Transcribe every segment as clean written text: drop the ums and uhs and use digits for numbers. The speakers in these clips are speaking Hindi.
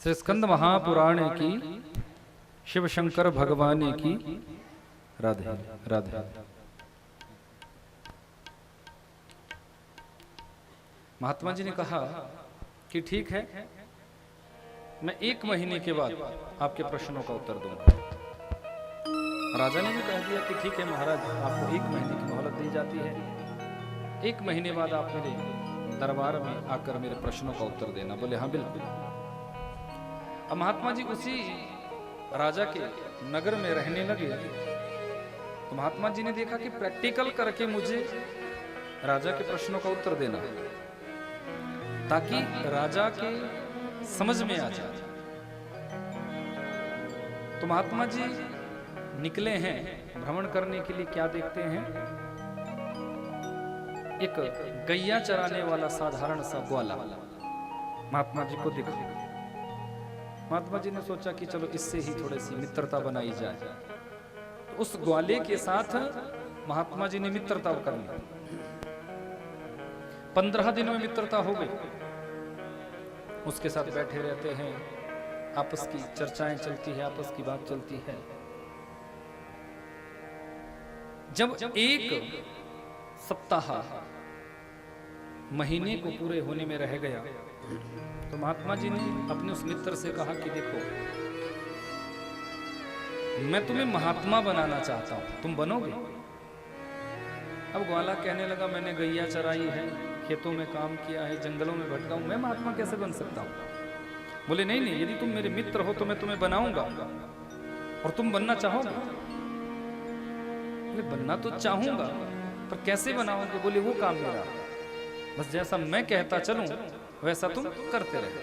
श्री स्कंद महापुराण की शिव शंकर भगवान की राधे राधे। महात्मा जी ने कहा कि ठीक है, मैं 1 महीने के बाद आपके प्रश्नों का उत्तर दूंगा। राजा ने भी कह दिया कि ठीक है महाराज, आपको 1 महीने की मोहलत दी जाती है। 1 महीने बाद आप मेरे दरबार में आकर मेरे प्रश्नों का उत्तर देना। बोले हाँ बिल्कुल। अब महात्मा जी उसी राजा के नगर में रहने लगे तो महात्मा जी ने देखा कि प्रैक्टिकल करके मुझे राजा के प्रश्नों का उत्तर देना है ताकि राजा के समझ में आ जाए। तो महात्मा जी निकले हैं भ्रमण करने के लिए। क्या देखते हैं? एक गैया चराने वाला साधारण सा ग्वाला महात्मा जी को दिखा। महात्मा जी ने सोचा कि चलो इससे ही थोड़ी सी मित्रता बनाई जाए। तो उस ग्वाले के साथ महात्मा जी ने मित्रता कर ली। 15 दिन में मित्रता हो गई। उसके साथ बैठे रहते हैं, आपस की चर्चाएं चलती है, आपस की बात चलती है। जब 1 सप्ताह महीने को पूरे होने में रह गया तो महात्मा जी ने अपने उस मित्र से कहा कि देखो, मैं तुम्हें महात्मा बनाना चाहता हूं, तुम बनोगे? अब ग्वाला कहने लगा, मैंने गैया चराई है, खेतों में काम किया है, जंगलों में भटका हूं, मैं महात्मा कैसे बन सकता हूं? बोले नहीं नहीं, यदि तुम मेरे मित्र हो तो मैं तुम्हें बनाऊंगा। और तुम बनना चाहोगे? बोले बनना तो चाहूंगा, पर कैसे बनाओगे? बोले वो काम मेरा, बस जैसा मैं कहता चलूं वैसा तुम करते रहे।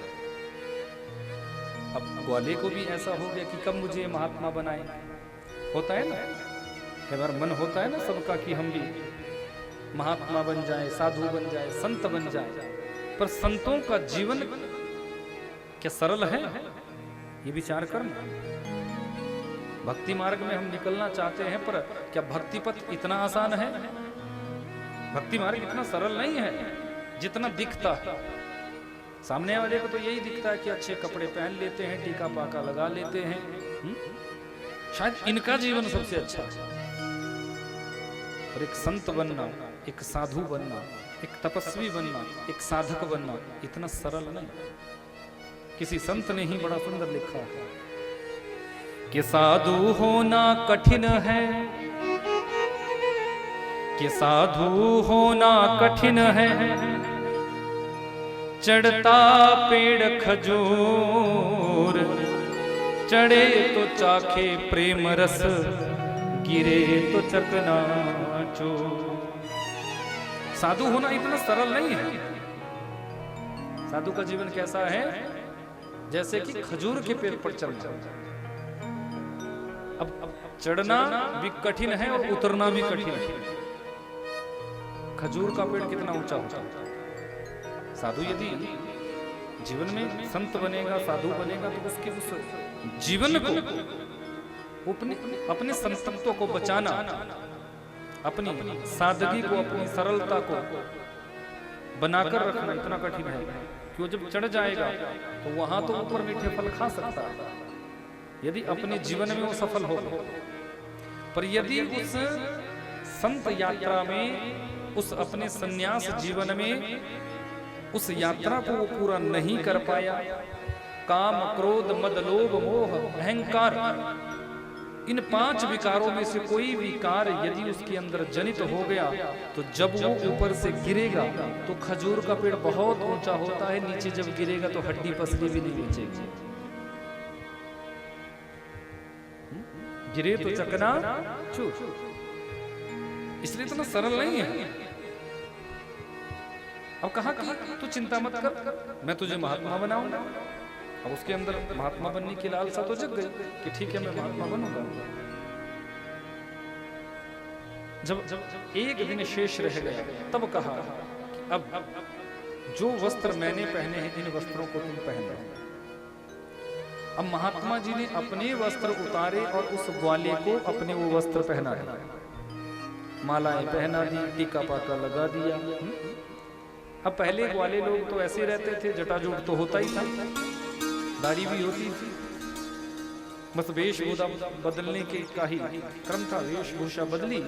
अब ग्वाले को भी ऐसा हो गया कि कब मुझे महात्मा बनाए। होता है ना, कई बार मन होता है ना सबका कि हम भी महात्मा बन जाए, साधु बन जाए, संत बन जाए। पर संतों का जीवन क्या सरल है? ये विचार करना। भक्ति मार्ग में हम निकलना चाहते हैं, पर क्या भक्ति पथ इतना आसान है? भक्ति मार्ग इतना सरल नहीं है जितना दिखता है। सामने वाले को तो यही दिखता है कि अच्छे कपड़े पहन लेते हैं, टीका पाका लगा लेते हैं, शायद इनका जीवन सबसे अच्छा है। और एक संत बनना, एक साधु बनना, एक तपस्वी बनना, एक साधक बनना इतना सरल नहीं। किसी संत ने ही बड़ा सुंदर लिखा है कि साधु होना कठिन है, कि साधु होना कठिन है, चढ़ता पेड़ खजूर, चढ़े तो चाखे प्रेम रस, गिरे तो चकनाचूर। साधु होना इतना सरल नहीं है। साधु का जीवन कैसा है? जैसे कि खजूर के पेड़ पर चढ़ना। अब चढ़ना भी कठिन है और उतरना भी कठिन है। खजूर का पेड़ कितना ऊंचा होता है? साधु यदि जीवन में संत बनेगा, साधु बनेगा, तो उसके उस जीवन को, अपने संतत्व को बचाना, अपनी सादगी को, अपनी सरलता को बनाकर रखना इतना कठिन है कि वो जब चढ़ जाएगा तो वहां तो ऊपर मीठे फल खा सकता है यदि अपने जीवन में वो सफल हो। पर यदि उस संत यात्रा में, उस अपने संन्यास जीवन में उस यात्रा को वो पूरा नहीं कर पाया, काम, क्रोध, मद, लोभ, मोह, अहंकार, इन 5 विकारों में से कोई विकार यदि उसके अंदर जनित हो गया तो जब वो ऊपर से गिरेगा तो खजूर का पेड़ बहुत ऊंचा होता है, नीचे जब गिरेगा तो हड्डी पसली भी नहीं बचेगी। गिरे तो चकना चूर। इसलिए इतना सरल नहीं है। अब कहा कि तू चिंता मत कर, मैं तुझे महात्मा बनाऊंगा। अब उसके अंदर महात्मा बनने की लालसा तो जग गई कि ठीक है मैं महात्मा बनूंगा। जब 1 दिन शेष रह गया तब कहा कि अब जो वस्त्र मैंने पहने हैं इन वस्त्रों को तुम पहनो। अब महात्मा जी ने अपने वस्त्र उतारे और उस ग्वाले को अपने वो वस्त्र पहना दिया, मालाएं पहना दी, टीका पाका लगा दिया। अब पहले ग्वाले लोग तो ऐसे रहते थे, जटाजूट तो होता ही था, दाढ़ी भी होती थी, बस वेशभूषा बदलने के का ही क्रम था। वेशभूषा बदली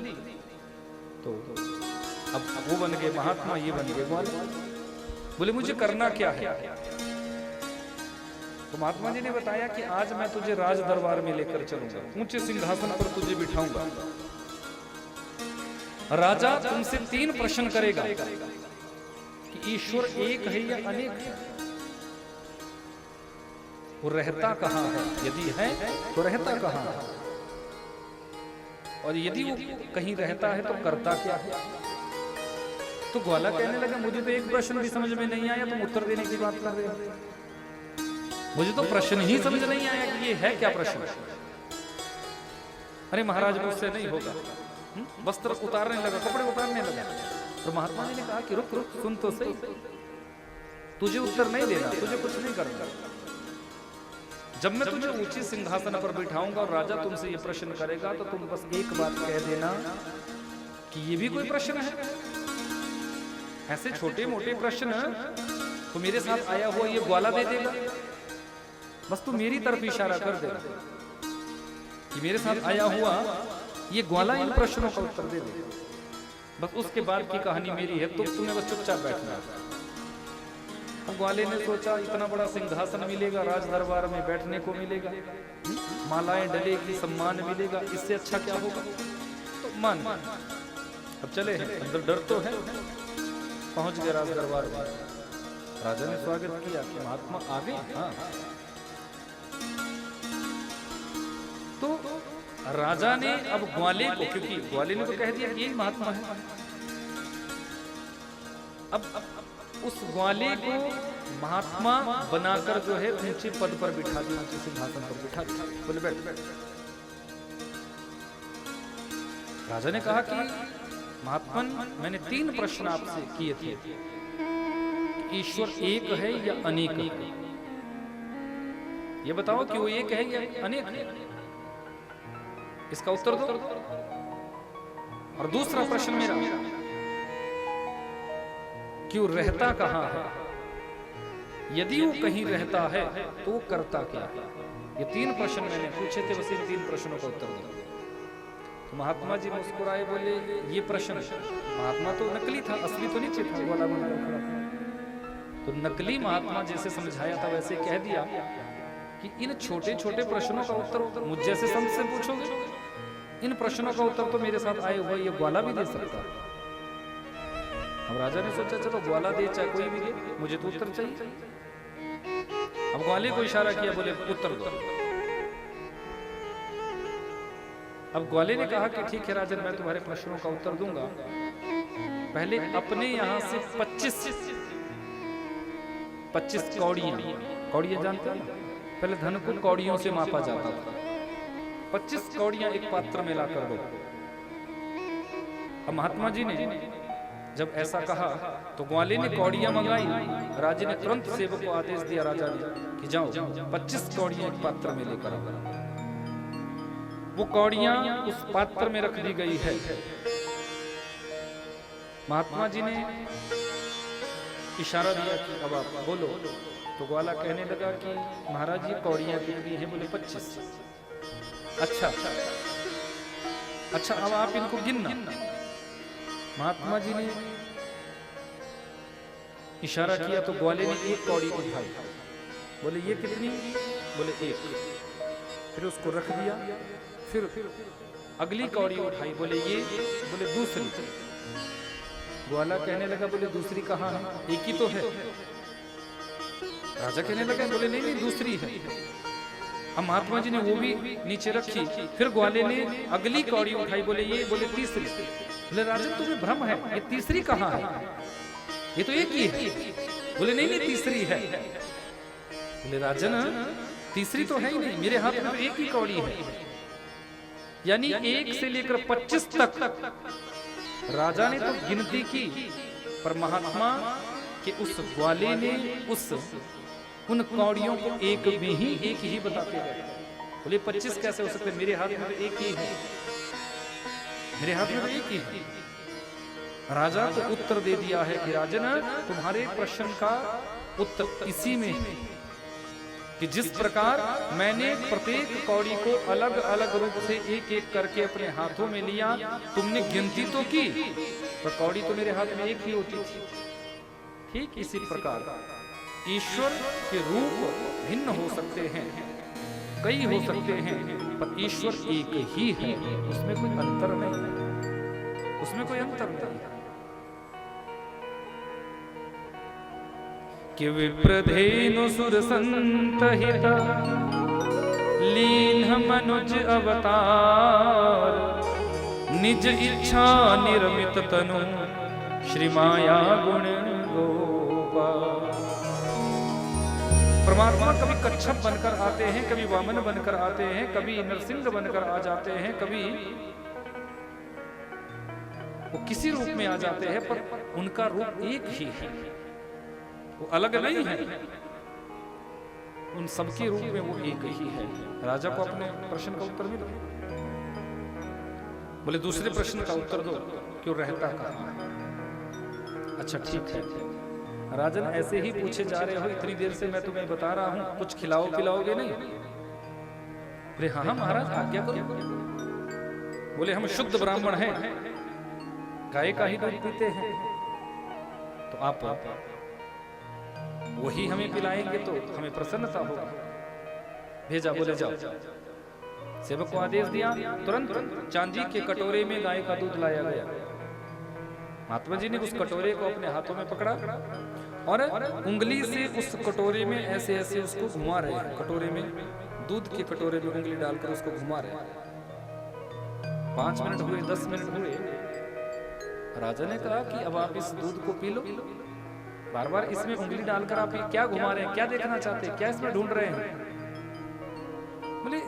तो अब वो बन गए महात्मा, ये बन गए ग्वाला। बोले मुझे करना क्या है? तो महात्मा जी ने बताया कि आज मैं तुझे राज दरबार में लेकर चलूंगा, ऊंचे सिंहासन पर तुझे बिठाऊंगा। राजा तुमसे 3 प्रश्न करेगा कि ईश्वर एक है या अनेक है, वो रहता कहाँ है, यदि है तो रहता कहाँ है, और यदि वो कहीं रहता है तो करता क्या है। तो ग्वाला कहने लगा मुझे तो एक प्रश्न भी समझ में नहीं आया, तुम उत्तर देने की बात कर रहे हो। मुझे तो प्रश्न ही समझ नहीं आया कि ये है क्या प्रश्न। अरे महाराज मुझसे नहीं होगा। वस्त्र उतारने लगा, कपड़े उतारने लगा। तो महात्मा जी ने कहा कि रुक रुक, सुन तो सही, तुझे उत्तर नहीं देना, तुझे कुछ नहीं करना। जब मैं तुझे ऊंचे सिंहासन पर बिठाऊंगा और राजा तुमसे ये प्रश्न करेगा तो तुम बस एक बात कह देना कि ये भी कोई प्रश्न है। ऐसे छोटे मोटे प्रश्न तो मेरे साथ आया हुआ ये ग्वाला दे देगा, बस तू मेरी तरफ इशारा कर देगा कि मेरे साथ आया हुआ ये ग्वाला इन प्रश्नों का उत्तर दे दे। बस उसके बाद की कहानी मेरी है, तो तुम्हें बस चुपचाप बैठना है। अब ग्वाले ने सोचा इतना बड़ा सिंहासन मिलेगा, राज दरबार में बैठने को मिलेगा, मालाएं डलेगी, सम्मान मिलेगा, इससे अच्छा क्या होगा। तो मान अब चले हैं, अंदर डर तो है। पहुंच गए राज दरबार में, राजा ने स्वागत किया कि महात्मा आ गए। हाँ, तो राजा ने अब ग्वाले को, क्योंकि ग्वाले ने तो कह दिया कि यही महात्मा है, अब उस ग्वाले को महात्मा बनाकर जो है ऊंचे पद पर बिठा दिया, ऊंचे सिंहासन पर बिठा दिया। बोले बैठ बैठ। राजा ने कहा कि महात्मन, मैंने 3 प्रश्न आपसे किए थे, ईश्वर एक है या अनेक है, ये बताओ कि वो एक है या अनेक है, इसका उत्तर दो। और दूसरा प्रश्न मेरा कि वो रहता कहाँ है, यदि वो कहीं रहता है तो वो करता क्या है। ये 3 प्रश्न मैंने पूछे थे, बस इन 3 प्रश्नों का उत्तर दो। तो महात्मा जी मुस्कुराए, बोले ये प्रश्न, महात्मा तो नकली था, असली तो नीचे था, वाला बनकर खड़ा था। तो नकली महात्मा जैसे समझाया था वैसे कह दिया कि इन छोटे छोटे प्रश्नों का उत्तर मुझ जैसे संत से पूछोगे, इन प्रश्नों का उत्तर तो मेरे साथ आए हुए ये ग्वाला भी दे सकता है। अब राजा ने सोचा चलो ग्वाला दे चाहे कोई भी दे, मुझे तो उत्तर चाहिए। अब ग्वाले को इशारा किया, बोले उत्तर दो। अब ग्वाले ने कहा कि ठीक है राजन, मैं तुम्हारे प्रश्नों का उत्तर दूंगा, पहले अपने यहां से 25 कौड़ियां जानते हैं, पहले धन को कौड़ियों से मापा जाता था। 25 कौड़ियां एक पात्र में ला कर दो। अब महात्मा जी ने जब ऐसा कहा तो ग्वाले ने कौड़ियां मंगाई। राजा ने तुरंत सेवक को आदेश दिया, राजा ने कि जाओ 25 कौड़ियां एक पात्र में लेकर आओ। वो कौड़ियां उस पात्र में रख दी गई है। महात्मा जी ने इशारा दिया कि अब आप बोलो। तो ग्वाला कहने लगा कि महाराज ये कौड़ियां कितनी हैं? बोले 25। अच्छा, अब आप इनको गिनना। महात्मा जी ने इशारा किया तो ग्वाले ने एक कौड़ी उठाई, बोले ये कितनी? बोले 1। फिर उसको रख दिया, फिर अगली कौड़ी उठाई, बोले ये, बोले दूसरी। ग्वाला कहने लगा बोले दूसरी कहाँ है? एक ही तो है। राजा कहने लगा बोले नहीं दूसरी है। अब महात्मा जी ने वो भी नीचे रखी, फिर ग्वाले ने अगली कौड़ी उठाई, बोले ये, बोले तीसरी। बोले राजन तुम्हें भ्रम है, ये तीसरी कहाँ है? ये तो एक ही है। बोले नहीं तीसरी है। बोले राजन तीसरी तो है ही नहीं, मेरे हाथ में तो एक ही कौड़ी है। यानी 1 से लेकर 25 तक राजा ने तो गिनती की, पर महात्मा के उस ग्वाले ने उन कौड़ियों को एक ही बताते गए। बोले 25 कैसे हो सकते? मेरे हाथ में तो एक ही है, मेरे हाथ में तो एक ही है। राजा को उत्तर दे दिया है कि राजन तुम्हारे प्रश्न का उत्तर इसी में है। कि जिस प्रकार मैंने प्रत्येक कौड़ी को अलग अलग रूप से एक एक करके अपने हाथों में लिया, तुमने गिनती तो की पर कौड़ी तो मेरे हाथ में एक ही होती थी। ठीक इसी प्रकार ईश्वर के रूप भिन्न हो सकते हैं, कई हो सकते हैं, पर ईश्वर एक ही है, उसमें कोई अंतर नहीं है, उसमें कोई अंतर नहीं है। कि विप्रधेनु सुर संत हित लीन मनुज अवतार, निज इच्छा निर्मित तनु श्री माया गुण गोपाल। परमात्मा कभी कच्छप बनकर आते हैं, कभी वामन बनकर आते हैं, कभी नरसिंह बनकर आ जाते हैं, कभी वो किसी रूप में आ जाते हैं, पर उनका रूप एक ही है, वो अलग नहीं है, उन सबके रूप में वो एक ही है। राजा को अपने प्रश्न का उत्तर मिला। बोले दूसरे प्रश्न का उत्तर दो, क्यों रहता कहाँ है? अच्छा ठीक है, राजन ऐसे ही पूछे जा रहे हो, इतनी देर से मैं तुम्हें बता रहा हूं, कुछ खिलाओ पिलाओगे नहीं? बोले हाँ हाँ महाराज आज्ञा करो। बोले हम शुद्ध ब्राह्मण हैं, गाय का ही दूध पीते हैं, तो आप वही हमें पिलाएंगे तो हमें प्रसन्नता होगी। भेजा, बोले जाओ। सेवक को आदेश दिया, तुरंत चांदी के कटोरे में गाय का दूध लाया गया। महात्मा जी ने उस कटोरे को अपने हाथों में पकड़ा और उंगली से उस कटोरे में ऐसे ऐसे उसको घुमा रहे हैं। कटोरे में, दूध के कटोरे में उंगली डालकर उसको घुमा रहे हैं। 5 मिनट हुए, 10 मिनट हुए, राजा ने कहा कि अब आप इस दूध को पी लो। बार बार इसमें उंगली डालकर आप क्या घुमा रहे हैं, क्या देखना चाहते हैं, क्या इसमें ढूंढ रहे हैं? बोले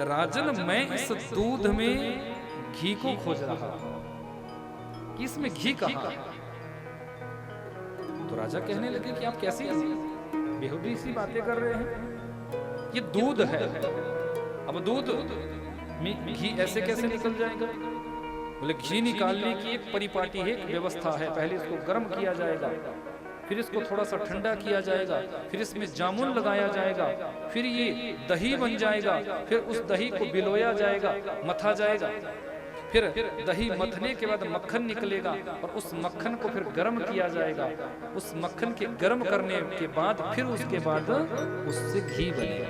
राजन मैं इस दूध में घी को खोज रहा हूं कि इसमें घी कहां है। तो राजा कहने लगे कि आप कैसी बेहुदी सी बातें कर रहे हैं, ये दूध है, अब दूध में घी ऐसे कैसे निकल जाएगा? बोले घी निकालने की एक परिपाटी है, एक व्यवस्था है। पहले इसको गर्म किया जाएगा, फिर इसको थोड़ा सा ठंडा किया जाएगा, फिर इसमें जामुन लगाया जाएगा, फिर ये दही बन जाएगा, फिर उस दही को बिलोया जाएगा, मथा जाएगा, फिर दही मथने के बाद मक्खन निकलेगा और उस मक्खन को फिर गर्म किया जाएगा। उस मक्खन के गर्म करने के बाद फिर उसके बाद उससे घी बनेगा।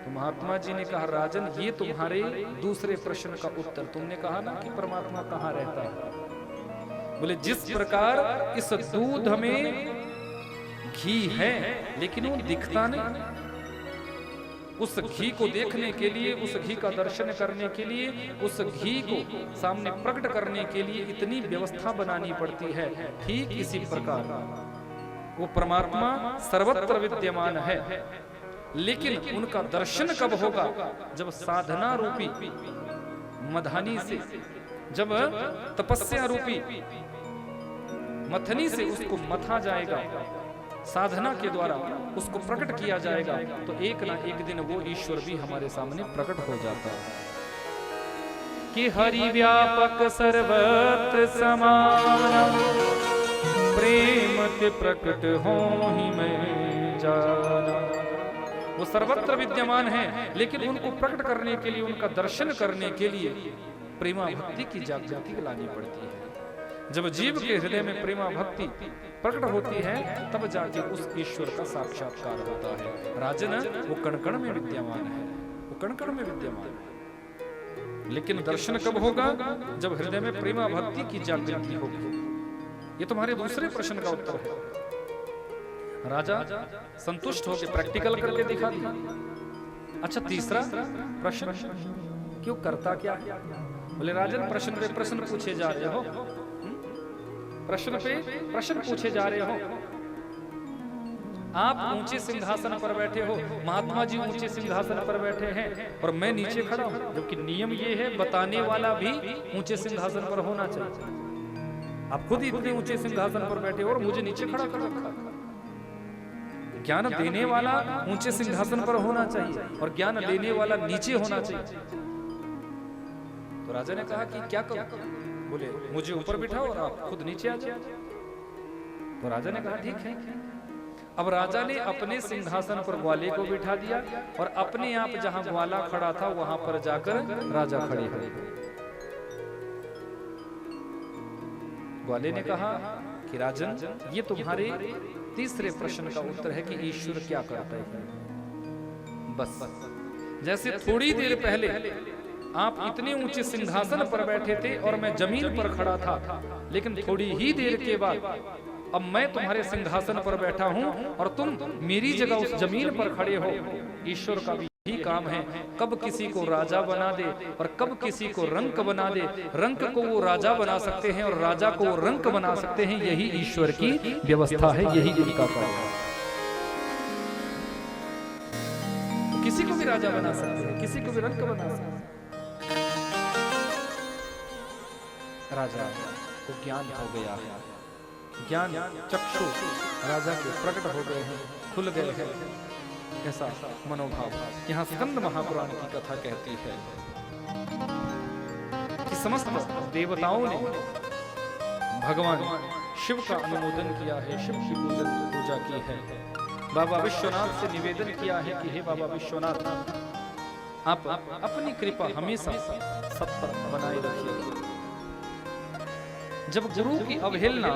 तो महात्मा जी ने कहा राजन ये तुम्हारे दूसरे प्रश्न का उत्तर। तुमने कहा ना कि परमात्मा कहाँ रहता है। बोले जिस प्रकार इस दूध में घी है लेकिन वो दिखता नहीं, उस घी को देखने के लिए, उस घी का दर्शन करने के लिए, उस घी को सामने प्रकट करने के लिए इतनी व्यवस्था बनानी पड़ती है। ठीक इसी प्रकार वो परमात्मा सर्वत्र विद्यमान है, लेकिन उनका दर्शन कब होगा? जब साधना रूपी मधानी से, जब तपस्या रूपी मथनी से उसको मथा जाएगा, साधना के द्वारा उसको प्रकट किया जाएगा, तो एक ना एक दिन वो ईश्वर भी हमारे सामने प्रकट हो जाता है। कि हरि व्यापक सर्वत्र समान, प्रेम ते प्रकट हो ही मैं जाना। वो सर्वत्र विद्यमान है, लेकिन उनको प्रकट करने के लिए, उनका दर्शन करने के लिए प्रेमा भक्ति की जागृति लानी पड़ती है। जब जीव के हृदय में प्रेमा भक्ति प्रकट होती है, तब जाके उस ईश्वर का साक्षात्कार होता है। राजन वो कण-कण में विद्यमान है, वो कण-कण में विद्यमान है, लेकिन दर्शन कब होगा? जब हृदय में प्रेमा भक्ति की जागृति होगी। ये तुम्हारे दूसरे प्रश्न का उत्तर है। राजा संतुष्ट होकर प्रैक्टिकल करके दिखा दिया। अच्छा तीसरा प्रश्न, क्यों करता क्या है? बोले राजन प्रश्न पे प्रश्न पूछे जा रहे हो, प्रश्न पे प्रश्न पूछे जा रहे हो। आप ऊंचे सिंहासन पर बैठे हो, महात्मा जी ऊंचे सिंहासन पर बैठे हैं और मैं नीचे खड़ा हूं, जबकि नियम ये है बताने वाला भी ऊंचे सिंहासन पर होना चाहिए। आप खुद इतने ऊंचे सिंहासन पर बैठे हो और मुझे नीचे खड़ा कर रखा। ज्ञान देने वाला ऊंचे सिंहासन पर होना चाहिए और ज्ञान लेने वाला नीचे होना चाहिए। तो राजा ने कहा कि क्या करूं? बोले मुझे ऊपर बिठाओ और आप खुद नीचे आ जाओ। तो राजा ने कहा ठीक है। अब राजा ने अपने सिंहासन पर ग्वाले को बिठा दिया और अपने आप जहां ग्वाला खड़ा था वहां पर जाकर राजा खड़े हो गए। ग्वाले ने कहा कि राजन, ये तुम्हारे तीसरे प्रश्न का उत्तर है कि ईश्वर क्या करता है। बस जैसे थोड़ी देर पहले आप इतने ऊंचे सिंहासन पर बैठे थे और मैं जमीन पर खड़ा था, लेकिन थोड़ी ही देर के बाद अब मैं तुम्हारे सिंहासन पर बैठा हूं और तुम मेरी जगह उस जमीन पर खड़े हो। ईश्वर का भी यही काम है, कब किसी को राजा बना दे और कब किसी को रंक बना दे। रंक को वो राजा बना सकते हैं और राजा को वो रंक बना सकते हैं। यही ईश्वर की व्यवस्था है, यही उनका काम है। किसी को भी राजा बना सकते हैं, किसी को भी रंक बना सकते हैं। राजा को ज्ञान हो गया है, ज्ञान चक्षु राजा के प्रकट हो गए हैं, खुल गए हैं। ऐसा मनोभाव यहाँ स्कंद महापुराण की कथा कहती है कि समस्त देवताओं ने भगवान शिव का अनुमोदन किया है, शिव की पूजा की है। बाबा विश्वनाथ से निवेदन किया है कि हे बाबा विश्वनाथ, आप अपनी कृपा हमेशा सब पर बनाए रखिए। जब गुरु की अवहेलना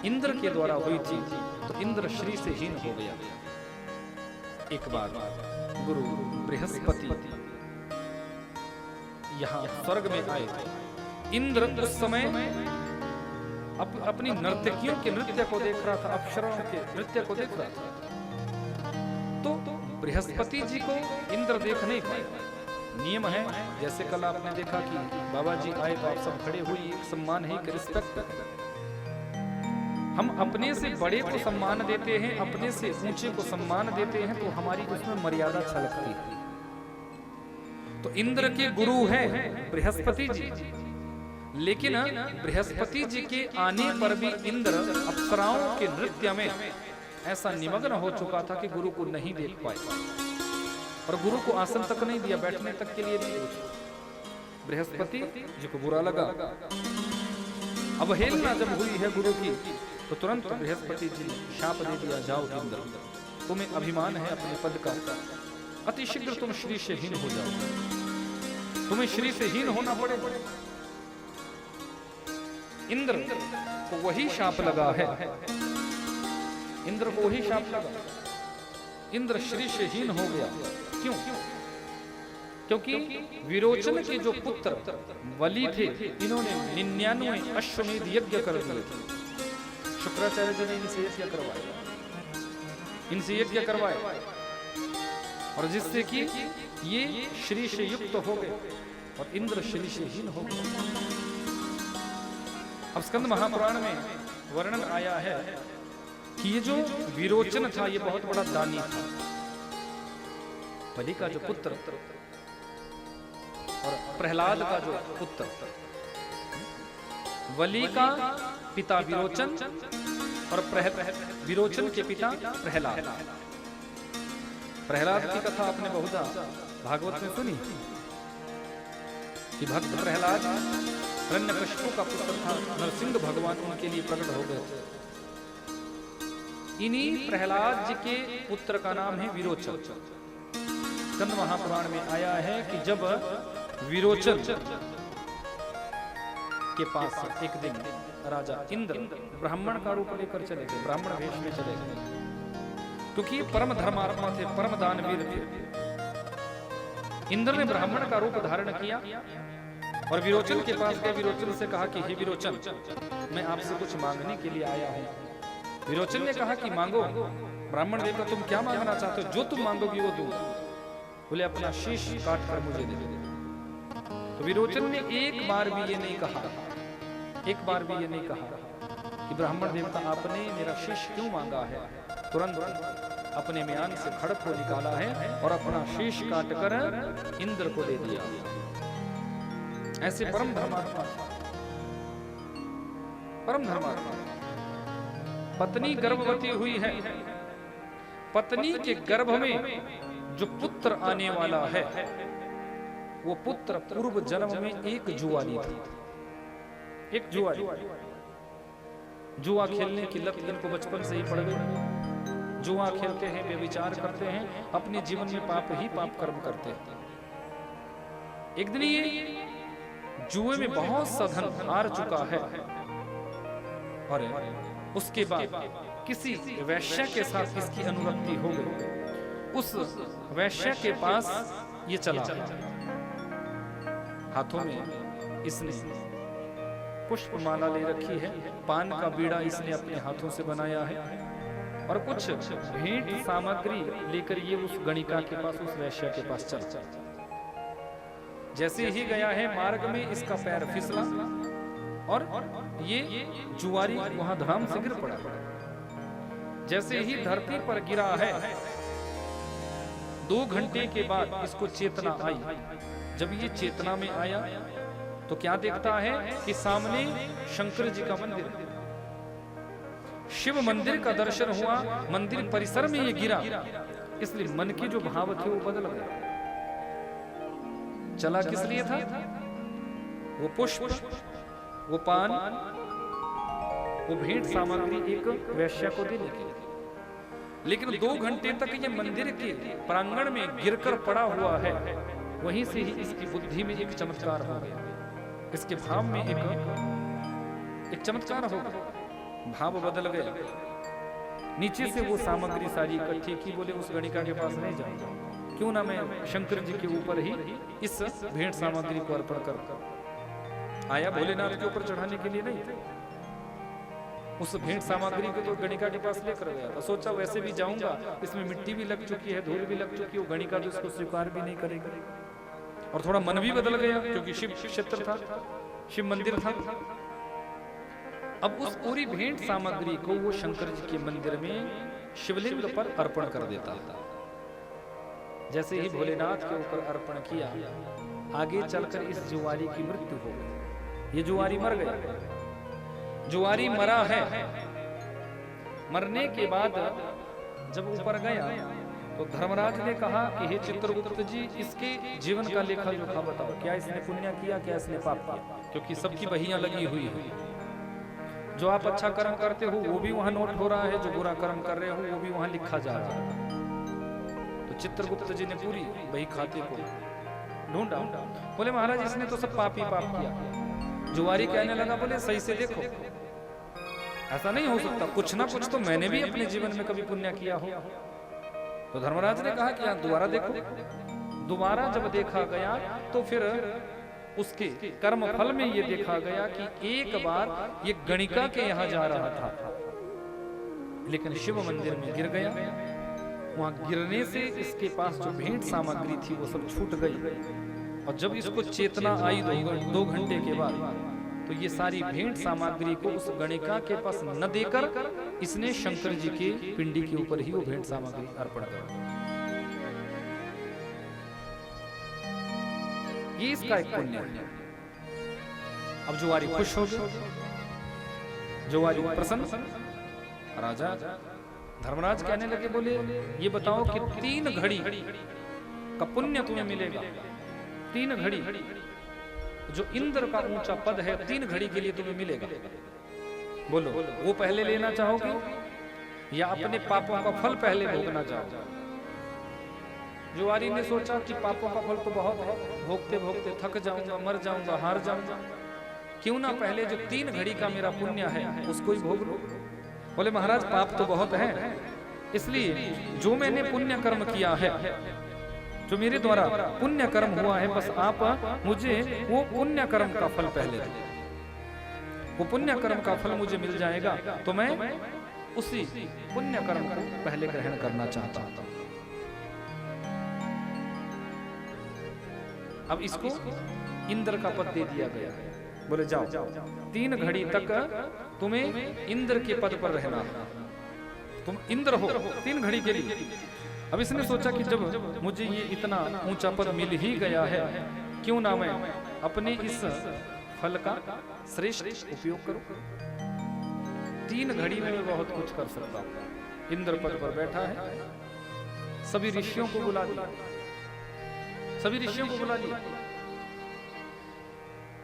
इंद्र के द्वारा हुई थी तो इंद्र श्री से हीन हो गया। एक बार गुरु बृहस्पति यहाँ स्वर्ग में आए। इंद्र उस समय अपनी नर्तकियों के नृत्य को देख रहा था, अप्सराओं के नृत्य को देख रहा था। तो बृहस्पति जी को इंद्र देख नहीं पाए। नियम है, जैसे कल आपने देखा कि बाबा जी आए तो आप सब खड़े हुए, एक सम्मान है, एक रिस्पेक्ट। हम अपने से बड़े को सम्मान देते हैं, अपने से ऊंचे को सम्मान देते हैं, तो हमारी उसमें मर्यादा छलकती है। तो इंद्र के गुरु हैं बृहस्पति जी, लेकिन बृहस्पति जी के आने पर भी इंद्र अप्सराओं के नृत्य में ऐसा निमग्न हो चुका था कि गुरु को नहीं देख पाए और गुरु को आसन तक नहीं दिया, बैठने तक के लिए नहीं पूछा। बृहस्पति जी को बुरा लगा। अवहेलना जब हुई है गुरु की तो तुरंत बृहस्पति जी ने शाप दे दिया, जाओ इंद्र, तुम्हें अभिमान है अपने पद का, अति शीघ्र तुम श्री से हीन हो जाओ, तुम्हें श्री से हीन होना पड़ेगा। इंद्र को वही शाप लगा है, इंद्र को वही शाप लगा। इंद्र श्री से हीन हो गया। क्यों? क्योंकि विरोचन के जो पुत्र वली थे, इन्होंने 99 अश्वमेध यज्ञ कर दिए थे। शुक्राचार्य जी ने इनसे यज्ञ करवाए, और जिससे कि ये श्री से युक्त हो गए और इंद्र श्री से हीन हो गए। अब स्कंद महापुराण में वर्णन आया है कि ये जो विरोचन था ये बहुत बड़ा दानी था। बलि का जो पुत्र और प्रहलाद का जो पुत्र, बलि का पिता विरोचन और विरोचन के पिता प्रहलाद। प्रहलाद की कथा आपने बहुधा भागवत में सुनी कि भक्त प्रहलाद हिरण्यकशिपु का पुत्र था, नरसिंह भगवान उनके लिए प्रकट हो गए थे। इन्हीं प्रहलाद जी के पुत्र का नाम है विरोचन। स्कंद महापुराण में आया है कि जब विरोचन के पास एक दिन राजा इंद्र ब्राह्मण का रूप लेकर चले गए, ब्राह्मण वेश में चले गए, क्योंकि परम धर्मात्मा थे, परम दानवीर थे। इंद्र ने ब्राह्मण का रूप धारण किया और विरोचन के पास गए। विरोचन से कहा कि हे विरोचन, मैं आपसे कुछ मांगने के लिए आया हूं। विरोचन ने कहा कि मांगो। ब्राह्मण देवता, तुम क्या मांगना चाहते हो? जो तुम मांगोगी वो दूंगा। बोले अपना शीश काट कर मुझे दे दो। तो विरोचन ने एक बार भी ये नहीं कहा कि ब्राह्मण देवता आपने मेरा शीश क्यों मांगा है। तुरंत अपने म्यान से खड़क को निकाला है और अपना शीश काट कर इंद्र को दे दिया। ऐसे परम धर्मात्मा, पत्नी गर्भवती हुई है, पत्नी के गर्भ में जो पुत्र आने वाला है वो पुत्र पूर्व जन्म में एक जुआरी था, एक जुआरी। जुआ खेलने की लत इनको बचपन से ही पड़ गई। जुआ खेलते हैं, व्यभिचार करते हैं, अपने जीवन में पाप ही पाप कर्म करते हैं। एक दिन ये जुए में बहुत सा धन हार चुका है और उसके बाद किसी वैश्य के साथ इसकी अनुरक्ति हो गई। उस वैश्य के पास ये चला, हाथों में इसने पुष्पमाला ले रखी है, पान का बीड़ा इसने अपने हाथों से बनाया है और कुछ भेंट सामग्री लेकर ये उस गणिका के पास, उस वैश्य के पास चला। जैसे ही गया है, मार्ग में इसका पैर फिसला और ये जुआरी वहां धड़ाम से गिर पड़ा। जैसे ही धरती पर गिरा है, 2 घंटे के बाद इसको चेतना आई। जब ये चेतना में आया तो क्या देखता है कि सामने शंकर जी का मंदिर, शिव मंदिर का दर्शन हुआ। मंदिर परिसर में ये गिरा, इसलिए मन के जो भाव थे वो बदल गए। चला किस लिए था? वो पुष्प, वो पान, वो भेंट सामग्री एक वैश्य को देने के लिए। लेकिन 2 घंटे तक ये मंदिर के प्रांगण में गिरकर पड़ा हुआ है। वहीं से ही इसकी बुद्धि में एक चमत्कार हो गया, इसके भाव में एक चमत्कार हो गया, भाव बदल गया। नीचे से वो सामग्री सारी इकट्ठी की, बोले उस गणिका के पास नहीं जाऊंगा, क्यों ना मैं शंकर जी के ऊपर ही इस भेंट सामग्री को अर्पण कर आया। भोलेनाथ के ऊपर चढ़ाने के लिए नहीं, उस भेंट सामग्री को तो गणिका के पास लेकर गया था। सोचा वैसे भी जाऊंगा, इसमें मिट्टी भी लग चुकी है, धूल भी लग चुकी है, वो गणिका तो इसको स्वीकार भी नहीं करेगी। और थोड़ा मन भी बदल गया, क्योंकि शिव क्षेत्र था, शिव मंदिर था। अब उस पूरी भेंट सामग्री को वो शंकर जी के मंदिर में शिवलिंग पर अर्पण कर देता था। जैसे ही भोलेनाथ के ऊपर अर्पण किया, आगे चलकर इस जुआरी की मृत्यु हो गई। ये जुआरी मर गया। जुआरी मरा है। मरने के बाद जब ऊपर गया तो धर्मराज ने कहा कि हे चित्रगुप्त जी, इसके जीवन का लेखा जोखा बताओ, क्या इसने पुण्य किया, क्या इसने पाप किया? क्योंकि सबकी बहियां लगी हुई है। जो आप अच्छा कर्म करते हो वो भी वहां नोट हो रहा है, जो बुरा कर्म कर रहे हो वो भी वहां लिखा जा रहा है। तो चित्रगुप्त जी ने पूरी बही खाते को ढूंढा। बोले महाराज, इसने तो सब पाप ही पाप किया। जुआरी कहने लगा, बोले सही से देखो, ऐसा नहीं हो सकता, कुछ ना कुछ तो मैंने भी अपने जीवन में कभी पुण्य किया हो। तो धर्मराज ने कहा कि दोबारा देखो। दोबारा जब देखा गया तो फिर उसके कर्म फल में ये देखा गया कि एक बार ये गणिका के यहाँ जा रहा था, लेकिन शिव मंदिर में गिर गया। वहां गिरने से इसके पास जो भेंट सामग्री थी वो सब छूट गई। और जब इसको चेतना आई 2 घंटे के बाद, तो ये सारी भेंट सामग्री को उस गणिका के पास न देकर इसने शंकर जी के पिंडी के ऊपर ही वो भेंट सामग्री अर्पण कर दी। ये इसका एक पुण्य है। अब जुआरी खुश हो गया, जुआरी प्रसन्न। राजा धर्मराज कहने लगे, बोले ये बताओ कि 3 घड़ी का पुण्य तुम्हें मिलेगा। 3 घड़ी जो इंद्र का ऊंचा पद है, 3 घड़ी के लिए तुम्हें मिलेगा। बोलो, वो पहले लेना चाहोगे या अपने पापों का फल पहले भोगना चाहोगे? जुआरी ने सोचा कि पापों का फल तो बहुत है, भोगते भोगते थक जाऊंगा, मर जाऊंगा, हार जाऊंगा, क्यों ना पहले जो 3 घड़ी का मेरा पुण्य है उसको ही भोग लो। बोले महाराज, पाप तो बहुत है, इसलिए जो मैंने पुण्य कर्म किया है, जो मेरे द्वारा पुण्य कर्म हुआ है, बस आप मुझे वो पुण्य कर्म का फल पहले दो। वो पुण्य कर्म का फल मुझे मिल जाएगा तो मैं उसी पुण्य कर्म को पहले ग्रहण करना चाहता हूं। अब इसको इंद्र का पद दे दिया गया। बोले जाओ, 3 घड़ी तक तुम्हें इंद्र के पद पर रहना है, तुम इंद्र हो 3 घड़ी के लिए। अब इसने सोचा कि जब मुझे ये इतना ऊंचा पद मिल ही गया है, क्यों ना मैं अपने इस फल का श्रेष्ठ उपयोग करूं। 3 घड़ी में मैं बहुत कुछ कर सकता हूं। इंद्र पद पर बैठा है, सभी ऋषियों को बुला लिया, सभी ऋषियों को बुला लिया।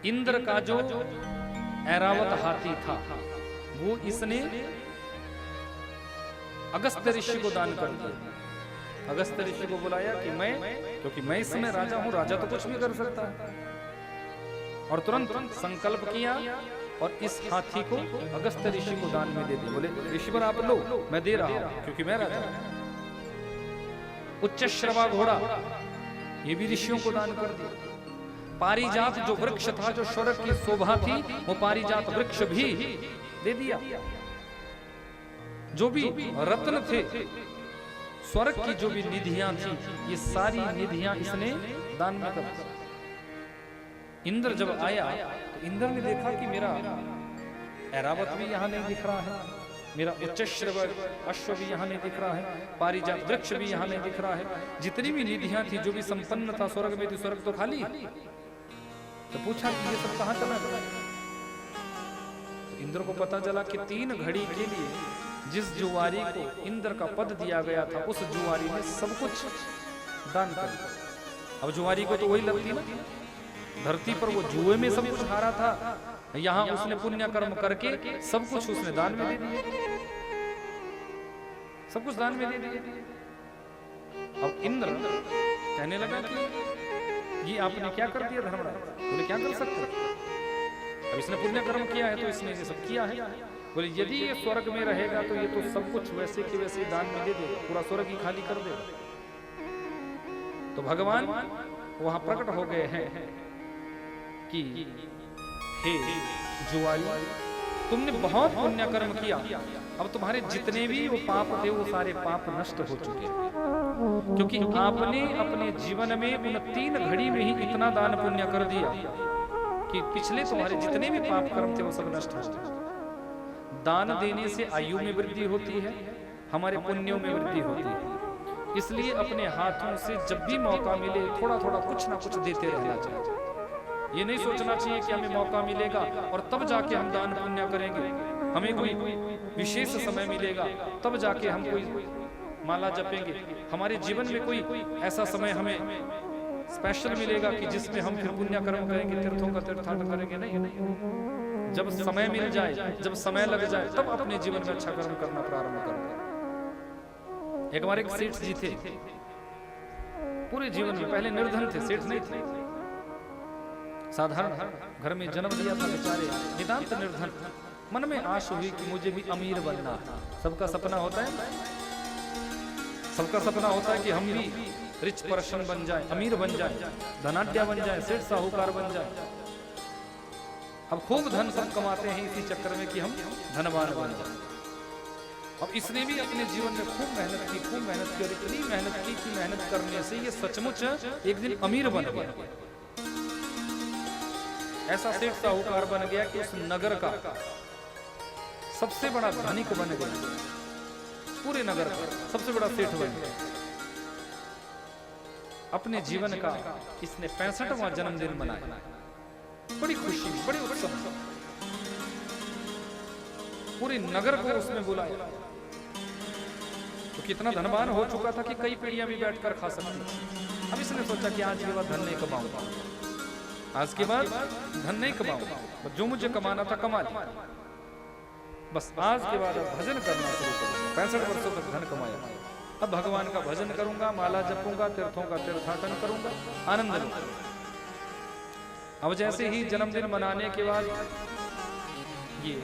इंद्र का जो ऐरावत हाथी था, वो इसने अगस्त्य ऋषि को दान कर दिया। अगस्त्य ऋषि को बुलाया कि क्योंकि मैं इस समय राजा हूं, राजा तो कुछ भी कर सकता है, और तुरंत संकल्प किया और इस हाथी को अगस्त्य ऋषि को दान में दे दिया। बोले ऋषिवर आप लो, मैं दे रहा हूं क्योंकि मैं राजा हूं। उच्चश्रवा घोड़ा ये भी ऋषियों को दान कर दिया। पारिजात जो वृक्ष था, जो स्वर्ग की शोभा थी, वो पारिजात वृक्ष भी दे दिया। जो भी रत्न थे, स्वर्ग की जो भी निधियां थी, ये सारी निधियां इसने दान में कर दी। इंद्र जब आया तो इंद्र ने देखा कि मेरा ऐरावत भी यहाँ नहीं दिख रहा है, मेरा उच्चश्रव अश्व भी यहाँ नहीं दिख रहा है, पारिजात वृक्ष भी यहाँ नहीं दिख रहा है, जितनी भी निधियां थी, जो भी संपन्न था स्वर्ग में थी, स्वर्ग तो खाली। तो पूछा कि ये सब कहाँ चला गया? तो इंद्र को पता चला कि 3 घड़ी के लिए जिस जुआरी को इंद्र का पद दिया गया था, उस जुआरी ने सब कुछ दान कर दिया। अब जुआरी को तो वही लगती ना, धरती पर वो जुए में सब कुछ हारा था, यहाँ उसने पुण्य कर्म करके सब कुछ उसने दान में दे दिया, सब कुछ दान में दे दिया। अब इंद्र कहने लगा कि ये आपने क्या कर दिया धर्मराज? बोले क्या कर सकते, अब इसने पुण्य कर्म किया है तो इसने ये सब किया है। बोले यदि ये स्वर्ग में रहेगा तो ये तो सब कुछ वैसे के वैसे दान में दे देगा, पूरा स्वर्ग ही खाली कर देगा। तो भगवान वहां प्रकट हो गए हैं कि हे जुआरी, तुमने बहुत पुण्य कर्म किया, अब तुम्हारे जितने भी वो पाप थे वो सारे पाप नष्ट हो चुके हैं, क्योंकि आपने अपने जीवन में उन 3 घड़ी में ही इतना दान पुण्य कर दिया कि पिछले तुम्हारे जितने भी पाप कर्म थे वो सब नष्ट हो गए। दान देने से आयु में वृद्धि होती है, हमारे पुण्यों में वृद्धि होती है, इसलिए अपने हाथों से जब भी मौका मिले थोड़ा थोड़ा कुछ ना कुछ देते रहना चाहिए। ये नहीं सोचना चाहिए कि हमें मौका मिलेगा और तब जाके हम दान पुण्य करेंगे, हमें कोई विशेष समय मिलेगा तब जाके हम कोई माला जपेंगे, हमारे जीवन में कोई ऐसा समय हमें स्पेशल मिलेगा कि जिसमें हम फिर पुण्य कर्म करेंगे, तीर्थों का तीर्थाटन करेंगे। नहीं, जब समय मिल जाए, जब समय लग जाए, तब अपने जीवन में अच्छा कर्म करना प्रारंभ करें। एक बार एक सेठ जी थे, पूरे जीवन में पहले निर्धन थे, सेठ नहीं थे, साधारण घर में जन्म लिया था बेचारे, नितांत निर्धन। मन में आश हुई कि मुझे भी अमीर बनना है। सबका सपना होता है, सबका सपना होता है कि हम भी रिच पर्सन बन जाए, अमीर बन जाए, धनाढ्य बन जाए, सेठ साहूकार बन जाए। अब खूब धन सब कमाते हैं इसी चक्कर में कि हम धनवान बन जाए। अब इसने भी अपने जीवन में खूब मेहनत की, खूब मेहनत की, और इतनी मेहनत की कि मेहनत करने से ये सचमुच एक दिन अमीर बन गया। ऐसा सेठ साहूकार बन गया कि उस नगर का सबसे बड़ा धनिक बन गया, पूरे नगर का सबसे बड़ा सेठ बन गया। अपने जीवन का इसने 65वां जन्मदिन मनाया, बड़ी खुशी, बड़ी उत्सव, पूरे नगर को उसने बुलाया। तो कितना धनवान हो चुका था कि कई पीढ़ियां भी बैठकर खा सकती थी। अब इसने सोचा कि आज के बाद धन नहीं कमाऊंगा, आज के बाद धन नहीं कमाऊंगा, जो मुझे कमाना था कमा लिया, बस आज के बाद भजन करना शुरू करूंगा। 65 वर्षों तक धन कमाया, अब भगवान का भजन करूंगा, माला जपूंगा, तीर्थों का तीर्थाटन करूंगा, आनंद लूंगा। अब जैसे ही जन्मदिन मनाने के बाद ये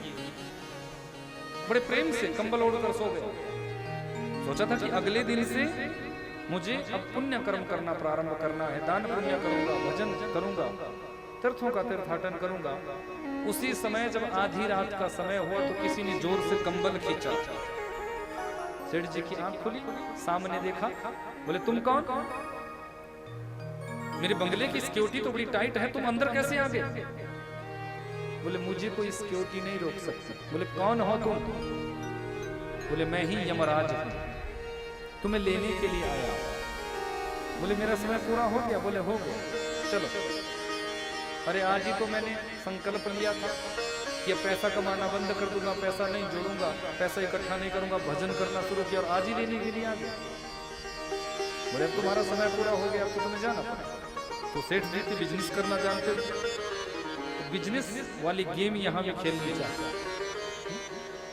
बड़े प्रेम से कंबल ओढ़कर सो गए। सोचा था कि अगले दिन से मुझे अब पुण्य कर्म करना प्रारंभ करना है, दान पुण्य करूंगा, भजन करूंगा, तीर्थों का तीर्थाटन करूंगा। उसी समय जब आधी रात का समय हुआ तो किसी ने जोर से कंबल खींचा। सेठ जी की आंख खुली, सामने देखा, बोले तुम कौन? मेरे बंगले की सिक्योरिटी तो बड़ी टाइट है, तुम अंदर कैसे आ गए? बोले मुझे कोई सिक्योरिटी नहीं रोक सकती। बोले कौन हो तुम? बोले मैं ही यमराज हूं, तुम्हें लेने के लिए आया। बोले मेरा समय पूरा हो गया? बोले हो गया, चलो। अरे आज ही तो मैंने संकल्प लिया था कि अब पैसा कमाना बंद कर दूंगा, पैसा नहीं जोड़ूंगा, पैसा इकट्ठा नहीं करूंगा, भजन करना शुरू किया और आज ही लेने के लिए आ गया। बोले अब तुम्हारा समय पूरा हो गया, अब तो तुम्हें जाना पड़ेगा। तो सेठ जी थे, बिजनेस करना जानते थे, तो बिजनेस वाली गेम यहाँ भी खेलनी चाहते।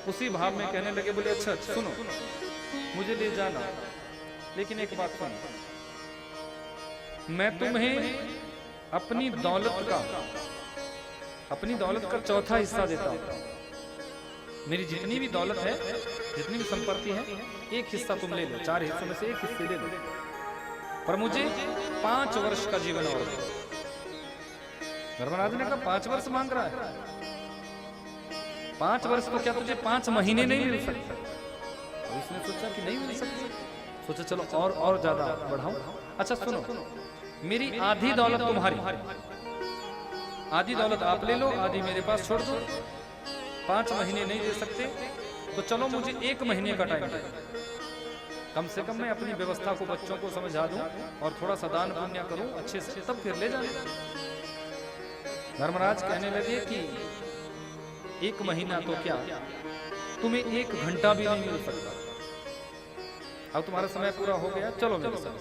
उसी भाव में कहने लगे, बोले अच्छा सुनो, मुझे ले जाना, लेकिन एक बात सुनो, मैं तुम्हें अपनी दौलत का चौथा हिस्सा देता हूं। मेरी जितनी भी दौलत है, जितनी भी संपत्ति है, एक हिस्सा तुम ले लो, 4 हिस्सों में से एक हिस्से ले लो, पर मुझे 5 वर्ष का जीवन और दो। धर्मराज ने कहा 5 वर्ष मांग रहा है? 5 वर्ष तो क्या तुझे 5 महीने नहीं मिल सकते? अब इसने सोचा कि नहीं मिल सकते, सोचा चलो और ज्यादा बढ़ाऊं। अच्छा सुनो, मेरी आधी दौलत तुम्हारी, आधी दौलत आप ले लो, आधी मेरे पास छोड़ दो। 5 महीने नहीं दे सकते तो चलो मुझे 1 महीने का टाइम दे, कम से कम मैं अपनी व्यवस्था को बच्चों को समझा दूं और थोड़ा सा दान पुण्य करूं अच्छे से, तब फिर ले जाना। धर्मराज कहने लगे कि 1 महीना तो क्या, तुम्हें 1 घंटा भी नहीं मिल सकता। अब तुम्हारा समय पूरा हो गया, चलो मेरे साथ।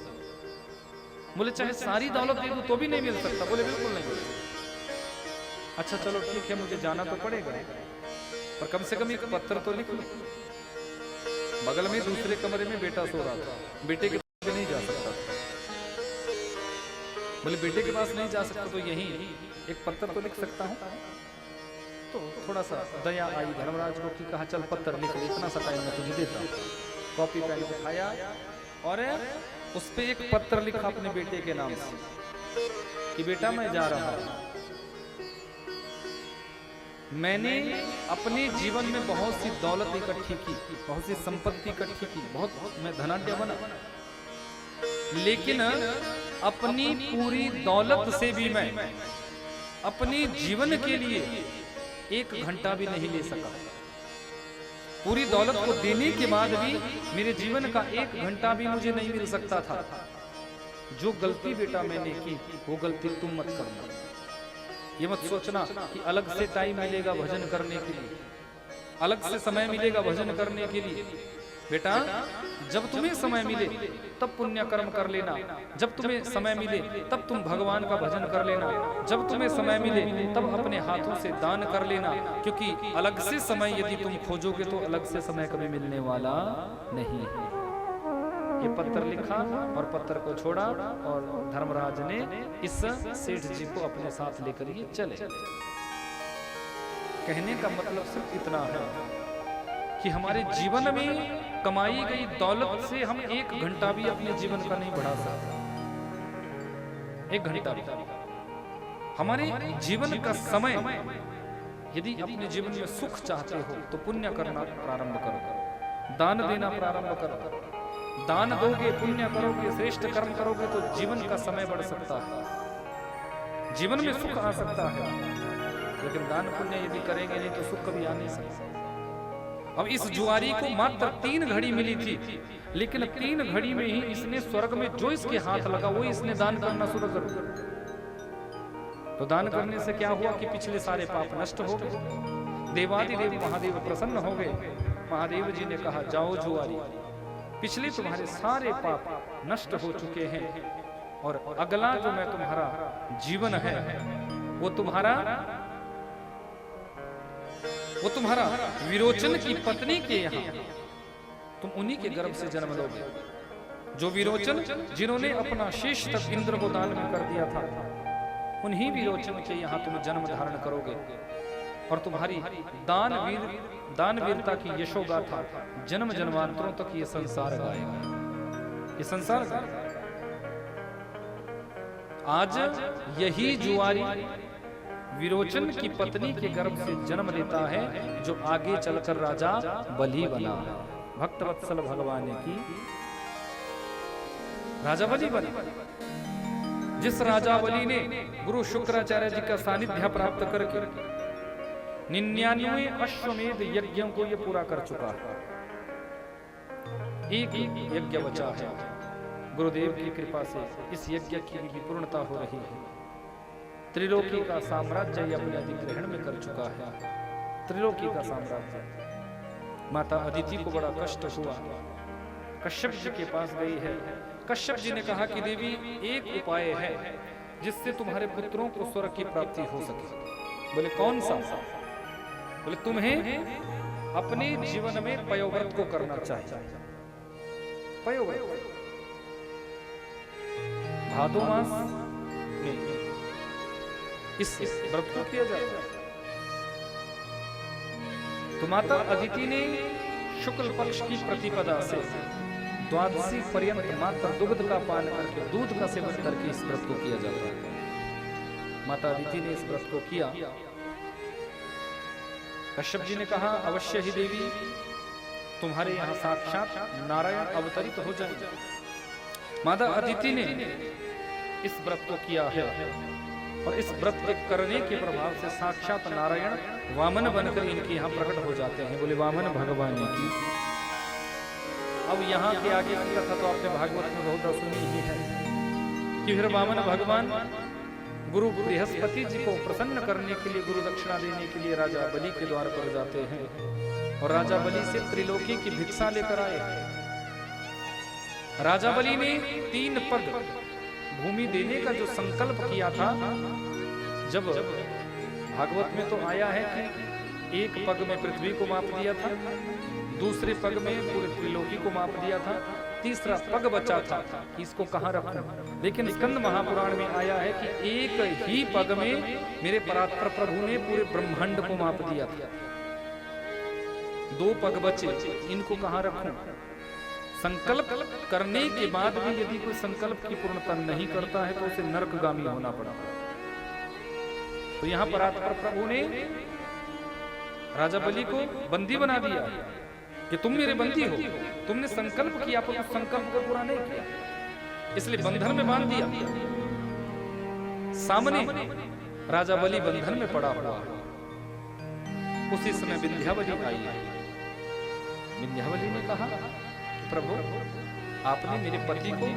बोले चाहे सारी दौलत दे दूं तो भी नहीं मिल सकता? बोले बिल्कुल नहीं मिल सकता। अच्छा चलो ठीक है, मुझे जाना तो पड़ेगा, पर कम से कम एक पत्र तो लिख लो। बगल में दूसरे कमरे में बेटा सो रहा था, बेटे के पास नहीं जा सकता। बोले बेटे के पास नहीं जा सकता तो यही एक पत्र तो लिख सकता हूँ। तो थोड़ा सा दया आई धर्मराज को कि कहा चल पत्र लिख ले, इतना सा टाइम मैं तुझे देता हूँ। कॉपी पेन उठाया और उस पे एक पत्र लिखा अपने बेटे के नाम से कि बेटा मैं जा रहा हूँ, मैंने अपने जीवन में बहुत सी दौलत इकट्ठी की, बहुत सी संपत्ति इकट्ठी की, बहुत मैं धनाढ्य बना, लेकिन अपनी पूरी दौलत से भी मैं अपने जीवन के लिए 1 घंटा भी नहीं ले सका। पूरी दौलत को देने के बाद भी मेरे जीवन का 1 घंटा भी मुझे नहीं मिल सकता था। जो गलती बेटा मैंने की वो गलती तुम मत करना। ये मत सोचना कि अलग से टाइम मिलेगा भजन करने के लिए, अलग से समय मिलेगा भजन करने के लिए। बेटा जब तुम्हें समय मिले तब पुण्य कर्म कर लेना, जब तुम्हें समय मिले तब तुम भगवान का भजन कर लेना, जब तुम्हें समय मिले तब अपने हाथों से दान कर लेना, क्योंकि अलग से समय यदि तुम खोजोगे तो अलग से समय कभी मिलने वाला नहीं है। ये पत्र लिखा और पत्र को छोड़ा और धर्मराज ने इस सेठ जी को अपने साथ लेकर ये चले। कहने का मतलब सिर्फ इतना है कि हमारे जीवन में कमाई गई दौलत से हम 1 घंटा भी अपने जीवन का नहीं बढ़ा सकते। 1 घंटा भी हमारे जीवन का समय, यदि अपने जीवन में सुख चाहते हो तो पुण्य करना प्रारंभ करो, दान देना प्रारंभ करो। दान दोगे, पुण्य करोगे, श्रेष्ठ कर्म करोगे तो जीवन का समय बढ़ सकता है, जीवन में सुख आ सकता है। लेकिन दान पुण्य यदि करेंगे नहीं तो सुख कभी आ नहीं सकता। अब इस जुआरी को मात्र 3 घड़ी मिली थी, लेकिन 3 घड़ी में ही इसने स्वर्ग में जो इसके हाथ लगा वो इसने दान करना शुरू कर दिया। तो दान करने से क्या हुआ कि पिछले सारे पाप नष्ट हो गए। देवादिदेव महादेव प्रसन्न हो गए। महादेव जी ने कहा जाओ जुआरी, पिछले तुम्हारे सारे पाप नष्ट हो चुके हैं और अगला जो मैं तुम्हारा जीवन है वो तुम्हारा विरोचन की पत्नी के यहाँ तुम उन्हीं के गर्भ से जन्म लोगे। जो विरोचन जिन्होंने अपना शेष तक इंद्र को दान में कर दिया था, उन्हीं विरोचन के यहाँ तुम जन्म धारण करोगे और तुम्हारी दान वीरता की यशोगाथा जन्म जन्मांतरों तक ये संसार गाएगा। ये संसार गाएगा। आज यही जुआरी विरोचन की पत्नी के गर्भ से जन्म लेता है जो आगे चलकर राजा बलि बना। भक्तवत्सल भगवान की राजा बलि बना। जिस राजा बलि ने गुरु शुक्राचार्य जी का सानिध्य प्राप्त करके 99 अश्वमेध यज्ञों को ये पूरा कर चुका है। एक यज्ञ बचा है। गुरुदेव की कृपा से इस यज्ञ की भी पूर्णता हो रही है। त्रिलोकी का साम्राज्य ये अपने अधिग्रहण में कर चुका है। त्रिलोकी का साम्राज्य। माता अदिति को बड़ा कष्ट हुआ, कश्यप जी के पास गई है। कश्यप जी ने कहा कि देवी एक उपाय है जिससे तुम्हारे पुत्रों को स्वर्ग की प्राप्ति हो सके। बोले कौन सा? बोले तुम्हें अपने जीवन में पयोव्रत को करना चाहिए। पयोव्रत भादो मास में इस व्रत को किया जाता है। तो माता अदिति ने शुक्ल पक्ष की प्रतिपदा से द्वादशी पर्यंत मात्र दुग्ध का पान करके, दूध का सेवन करके इस व्रत को किया जाता है। माता अदिति ने इस व्रत को किया। कश्यप जी ने कहा, अवश्य ही देवी, तुम्हारे यहाँ साक्षात नारायण अवतरित हो जाएंगे। माता अदिति ने इस व्रत को किया है और इस व्रत के करने के प्रभाव से साक्षात नारायण वामन बनकर इनके यहाँ प्रकट हो जाते हैं। बोले वामन भगवान की। अब यहाँ के आगे की कथा तो आपने भागवत में बहुत सुनी ही है कि फिर वामन भगवान गुरु बृहस्पति जी को प्रसन्न करने के लिए, गुरु दक्षिणा देने के लिए राजा बलि के द्वार पर जाते हैं और राजा बलि से त्रिलोकी की भिक्षा लेकर आए। राजा बलि ने 3 पग भूमि देने का जो संकल्प किया था, जब भागवत में तो आया है कि 1 पग में पृथ्वी को माप दिया था, दूसरे पग में पूरे त्रिलोकी को माप दिया था, तीसरा पग बचा था कि इसको कहां रखूं। लेकिन स्कंद महापुराण में आया है कि एक ही पग में मेरे परात्पर प्रभु ने पूरे ब्रह्मांड को माप दिया था। 2 पग बचे, इनको कहां रखूं। संकल्प करने के बाद भी यदि कोई संकल्प की पूर्णता नहीं करता है तो उसे नरकगामी होना पड़ा। तो यहां परात्पर प्रभु ने राजा बलि को बंदी बना दिया कि तुम मेरे बंदी हो, तुमने संकल्प किया पर उस संकल्प को पूरा नहीं किया, इसलिए बंधन में बांध दिया। सामने राजा बलि बंधन में पड़ा हुआ। उसी समय विंध्यावली आई। विंध्यावली ने कहा कि प्रभु, आपने मेरे पति को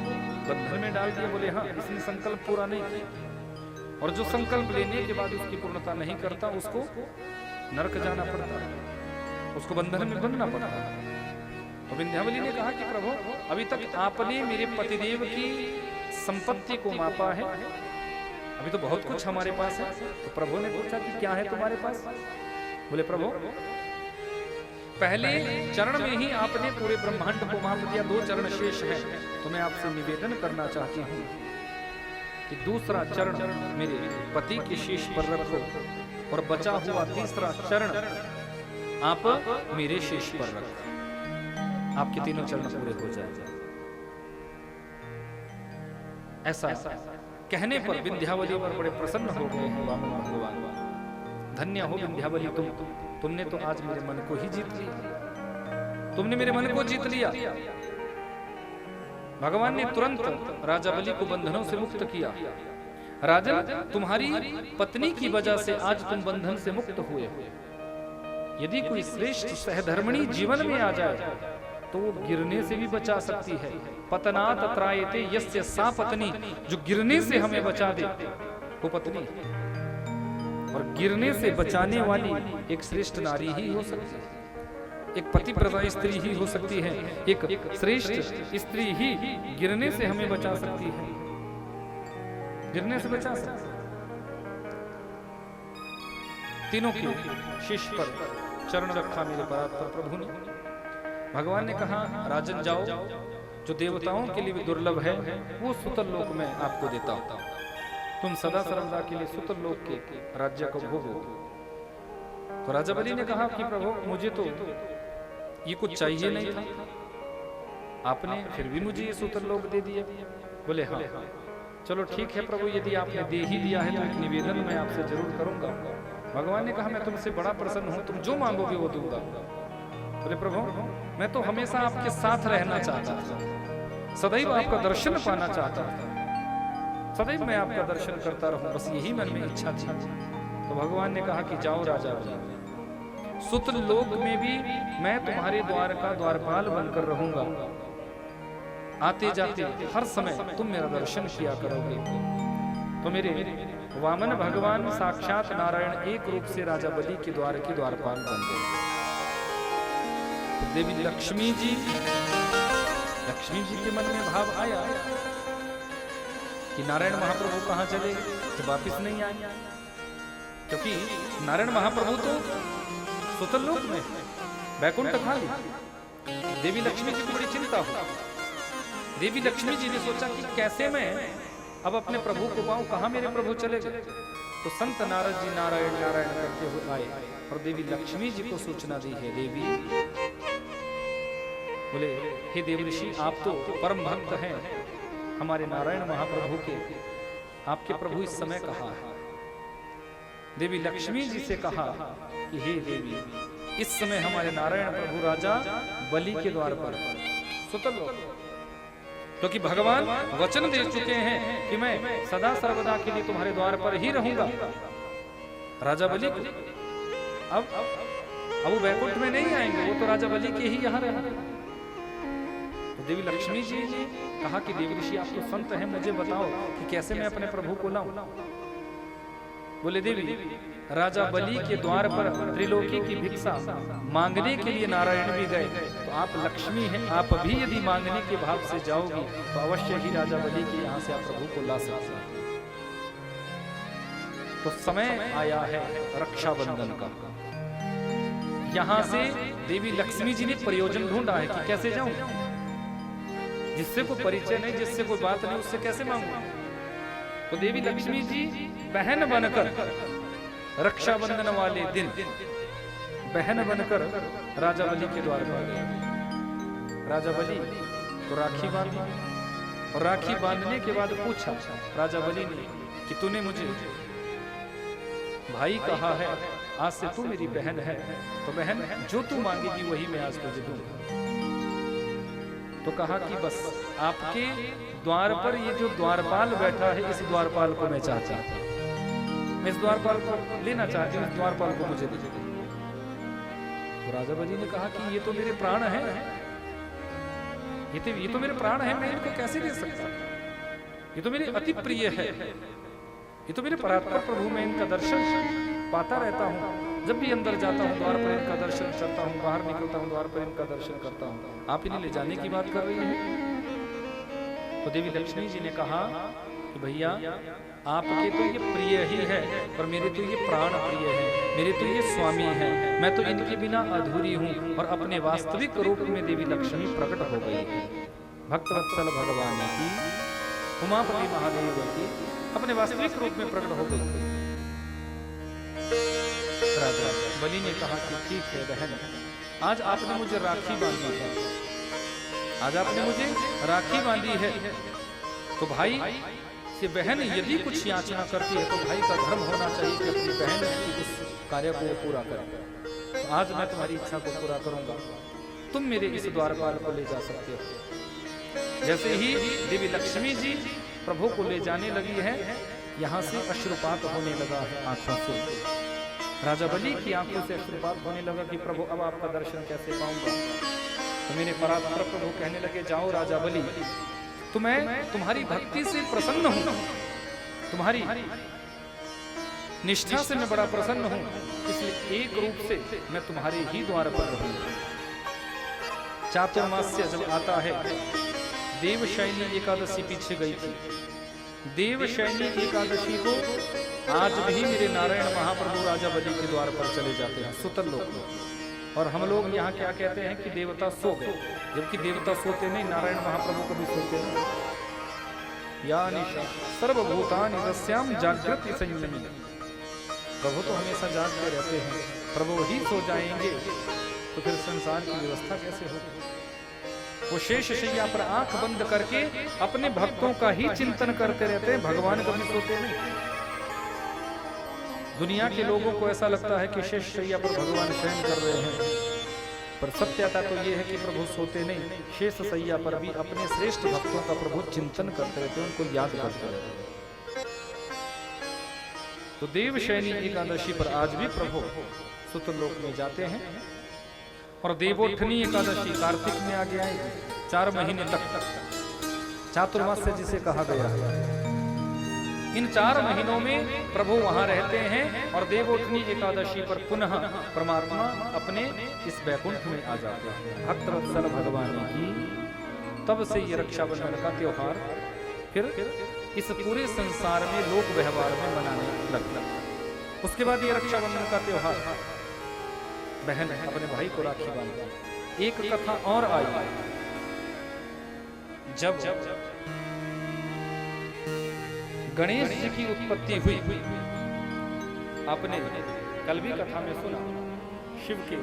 बंधन में डाल दिया। बोले हाँ, इसने संकल्प पूरा नहीं किया और जो संकल्प लेने के बाद उसकी पूर्णता नहीं करता उसको नरक जाना पड़ता है, उसको बंधन में बंधना पड़ता है। तो विंध्यावली ने कहा कि प्रभु, अभी तक आपने मेरे पतिदेव की संपत्ति को मापा है, अभी तो बहुत कुछ हमारे पास है। तो प्रभु ने पूछा कि क्या है तुम्हारे पास। बोले प्रभु, पहले चरण में ही आपने पूरे ब्रह्मांड को माप दिया, 2 चरण शेष है। तो मैं आपसे निवेदन करना चाहती हूँ कि दूसरा चरण मेरे पति के शीश पर रखो और बचा हुआ तीसरा चरण आप मेरे शीश पर रखो, आपके 3 चरण पूरे हो जाएंगे। ऐसा कहने पर विंध्यावली पर बड़े प्रसन्न हो गए हैं वामन भगवान। धन्य हो विंध्यावली, तुमने तो आज मेरे मन को ही जीत लिया, तुमने मेरे मन को जीत लिया। भगवान ने तुरंत राजा बलि को बंधनों से मुक्त किया। राजन, तुम्हारी पत्नी की वजह से आज तुम बंधन से मुक्त हुए हो। यदि कोई श्रेष्ठ सहधर्मिणी जीवन में आ जाए तो वो गिरने से भी बचा सकती है। पतनात त्रायते यस्य सा पत्नी, जो गिरने से हमें बचा दे वो पत्नी। और गिरने से बचाने वाली एक श्रेष्ठ नारी ही हो सकती है, एक पतिव्रता स्त्री ही हो सकती है, एक श्रेष्ठ स्त्री ही गिरने से हमें बचा सकती है, गिरने से बचा सकती है। तीनों के शीश पर चरण रखा मेरे परात्पर प्रभु ने। भगवान ने कहा, राजन जाओ, जो देवताओं के लिए भी दुर्लभ है वो सुतल लोक में आपको देता हूं। तुम सदा सर्वदा के लिए सुतल लोक के राज्य को भोगो। तो राजा बलि ने कहा कि प्रभु, मुझे तो ये कुछ चाहिए नहीं था, आपने फिर भी मुझे ये सुतल लोक दे दिया। बोले हाँ, चलो ठीक है प्रभु, यदि आपने दे ही दिया है तो एक निवेदन मैं आपसे जरूर करूंगा। भगवान ने कहा, मैं तुमसे बड़ा प्रसन्न हूं, तुम जो मांगोगे वो दूंगा। बोले प्रभु, मैं तो हमेशा आपके साथ रहना चाहता था, सदैव आपका दर्शन पाना चाहता था, सदैव मैं आपका दर्शन करता रहूं, बस यही मन में इच्छा थी। तो भगवान ने कहा कि जाओ राजा बलि, सुतल लोक में भी मैं तुम्हारे द्वार का द्वारपाल बनकर रहूंगा। आते जाते हर समय तुम मेरा दर्शन किया करोगे। तो मेरे वामन भगवान साक्षात नारायण एक रूप से राजा बलि के द्वार के द्वारपाल बन गए। देवी लक्ष्मी जी के मन में भाव आया कि नारायण महाप्रभु कहां चले, तो वापिस नहीं आए, क्योंकि नारायण महाप्रभु तो सुतल लोक में बैकुंठ खाली। देवी लक्ष्मी जी को बड़ी चिंता हो। देवी लक्ष्मी जी ने सोचा कि कैसे मैं अब अपने प्रभु को पाऊं, कहां मेरे प्रभु चले गए। तो संत नारद जी नारायण नारायण करते हुए आए और देवी लक्ष्मी जी को सूचना दी है। देवी बोले, हे देव ऋषि, आप तो परम भक्त हैं हमारे नारायण महाप्रभु के, आपके प्रभु इस समय कहाँ है। देवी लक्ष्मी जी से कहा कि हे देवी, इस समय हमारे नारायण प्रभु राजा बलि के द्वार पर सुतल हो, क्योंकि भगवान वचन दे चुके हैं कि मैं सदा सर्वदा के लिए तुम्हारे द्वार पर ही रहूंगा। राजा बलि को अब वो बैकुंठ में नहीं आएंगे, वो तो राजा बलि के ही यहाँ रहेंगे। तो देवी लक्ष्मी जी ने कहा कि देव ऋषि, आप तो संत हैं, मुझे बताओ कि कैसे मैं अपने प्रभु को लाऊं। बोले, देवी राजा बलि के द्वार पर त्रिलोकी की भिक्षा मांगने के लिए नारायण भी गए, तो आप लक्ष्मी हैं, आप भी यदि मांगने के भाव से जाओगी तो अवश्य ही राजा बलि के यहाँ से आप प्रभु को ला सकते हैं। तो समय आया है रक्षाबंधन का। यहाँ से देवी लक्ष्मी जी ने प्रयोजन ढूंढा है कि कैसे जाऊं, जिससे कोई परिचय नहीं, जिससे कोई बात नहीं, उससे कैसे मांगू। तो देवी लक्ष्मी जी बहन बनकर रक्षाबंधन वाले दिन बहन बनकर राजा बलि के द्वार पर गए। राजा बलि तो राखी बांधी, और राखी बांधने के बाद पूछा राजा बलि ने कि तूने मुझे भाई कहा है, आज से तू मेरी बहन है, तो बहन जो तू मांगेगी वही मैं आज तुझे दूंगा। तो कहा कि बस आपके द्वार पर ये जो द्वारपाल बैठा है, इस द्वारपाल को मैं चाहता हूं, मैं इस द्वारपाल को लेना चाहती हूँ, इस द्वारपाल को मुझे दे। तो राजा बलि ने कहा कि ये तो मेरे प्राण हैं, ये तो मेरे प्राण हैं, मैं इनको कैसे दे सकता, ये तो मेरे अति प्रिय है, ये तो मेरे परात्पर प्रभु, मैं इनका दर्शन पाता रहता हूँ, जब भी अंदर जाता हूँ द्वार पर इनका दर्शन करता हूँ, बाहर निकलता हूँ द्वार पर इनका दर्शन करता हूँ, आप इन्हें ले जाने की बात कर रही हैं। तो देवी लक्ष्मी जी ने कहा कि भैया, आपके तो ये प्रिय ही है, पर मेरे तो ये प्राण प्रिय है, मेरे तो ये स्वामी है, मैं तो इनके बिना अधूरी हूँ। और अपने वास्तविक रूप में देवी लक्ष्मी प्रकट हो गई। भक्तवत्सल भगवान की, उमापति महादेव की अपने वास्तविक रूप में प्रकट हो गई। राजा बलि ने कहा कि ठीक है बहन, आज आपने मुझे राखी बांधी है, आज आपने मुझे राखी बांधी है, तो भाई से बहन यदि कुछ याचना करती है तो भाई का धर्म होना चाहिए कि अपनी बहन की उस कार्य को पूरा करे। तो आज मैं तुम्हारी इच्छा को पूरा करूंगा, तुम मेरे इस द्वारपाल को ले जा सकते हो। जैसे ही देवी लक्ष्मी जी प्रभु को ले जाने लगी है, यहाँ से अश्रुपात होने लगा है आंखों से। राजा बलि की आंखों से अश्रुपात होने लगा कि प्रभु अब आपका दर्शन कैसे पाऊंगा। तो मेरे परात्पर प्रभु कहने लगे, जाओ राजा बलि, तो मैं तुम्हारी भक्ति से प्रसन्न हूं, तुम्हारी निष्ठा से मैं बड़ा प्रसन्न हूं, इसलिए एक रूप से मैं तुम्हारे ही द्वार पर रहूंगा। चातुर्मास्य जब आता है, देवशयनी एकादशी पीछे गई थी, देवशयनी एकादशी को आज भी मेरे नारायण महाप्रभु राजा बलि के द्वार पर चले जाते हैं सुतल लोक में। और हम लोग यहाँ क्या कहते हैं कि देवता सो गए, जबकि देवता सोते नहीं, नारायण महाप्रभु कभी सोते नहीं। या निशा सर्वभूतानि तस्याम जागृति संयमी, प्रभु तो हमेशा जागते रहते हैं, प्रभु ही सो जाएंगे तो फिर संसार की व्यवस्था कैसे होगी। वो शेष शैया पर आंख बंद करके अपने भक्तों का ही चिंतन करते रहते हैं, भगवान कभी सोते नहीं। दुनिया के लोगों को ऐसा लगता है कि शेष शैया पर भगवान शयन कर रहे हैं, पर सत्यता तो ये है कि प्रभु सोते नहीं, शेष शैया पर भी अपने श्रेष्ठ भक्तों का प्रभु चिंतन करते रहते हैं, उनको याद करते रहते हैं। तो देवशयनी एकादशी पर आज भी प्रभु सुतलोक में जाते हैं। और देवोत्थनी एकादशी कार्तिक में आगे आएगी, 4 महीने तक चातुर्मास्य जिसे कहा गया है। इन 4 महीनों में प्रभु वहां रहते हैं और देवोत्थनी एकादशी पर पुनः परमात्मा अपने इस वैकुंठ में आ जाते हैं। भक्तवत्सल भगवान की तब से ये रक्षाबंधन का त्योहार फिर इस पूरे संसार में लोक व्यवहार में मनाने लगता। उसके बाद ये रक्षाबंधन का त्योहार बहन अपने भाई को राखी बांधती। एक कथा और आई, जब गणेश जी की उत्पत्ति हुई, आपने कल भी कथा में सुना, शिव के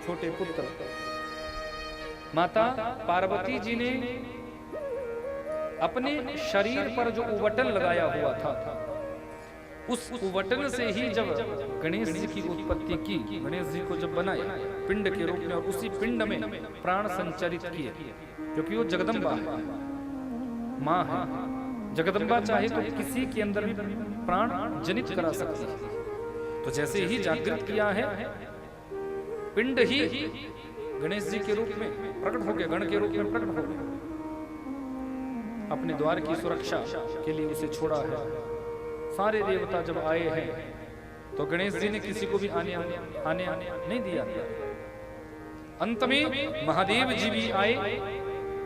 छोटे पुत्र माता पार्वती जी ने अपने शरीर पर जो उवटन लगाया हुआ था, उस उवटन से ही जब गणेश जी की उत्पत्ति की, गणेश जी को जब बनाया पिंड के रूप में, और उसी पिंड में प्राण संचरित किए, क्योंकि वो जगदम्बा है, माँ है। जगदम्बा चाहे तो किसी के अंदर भी प्राण जनित करा सकती है। तो जैसे ही जागृत किया है, पिंड ही गणेश जी के रूप में प्रकट हो गया, गण के रूप में प्रकट हो गया। अपने द्वार की सुरक्षा के लिए उसे छोड़ा है। सारे देवता जब आए हैं तो गणेश जी ने किसी को भी आने नहीं दिया। अंत में महादेव जी भी आए,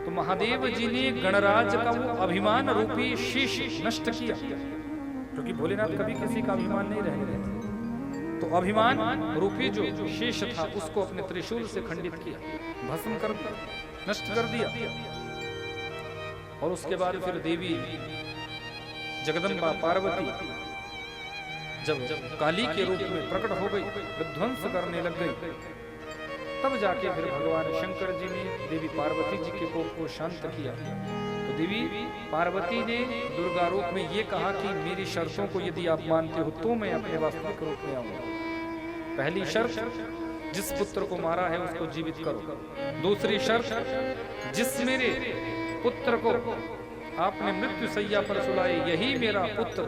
तो महादेव जी ने गणराज का वो अभिमान रूपी शीश नष्ट किया, क्योंकि भोलेनाथ कभी किसी का अभिमान नहीं रहने देते। तो अभिमान रूपी जो शेष था उसको अपने त्रिशूल से खंडित किया, भस्म कर दिया, नष्ट कर दिया। और उसके बाद फिर देवी जगदम्बा पार्वती जब काली के रूप में प्रकट हो गई, विध्वंस करने लग गई, तब जाके फिर भगवान शंकर जी ने देवी पार्वती जी के कोप को शांत किया। तो देवी पार्वती ने दुर्गा रूप में ये कहा कि मेरी शर्तों को यदि आप मानते हो तो मैं अपने वास्तविक रूप में आऊंगा। पहली शर्त, जिस पुत्र को मारा है उसको जीवित करो। दूसरी शर्त, जिस मेरे पुत्र को आपने मृत्यु सैया पर सुलाए, यही मेरा पुत्र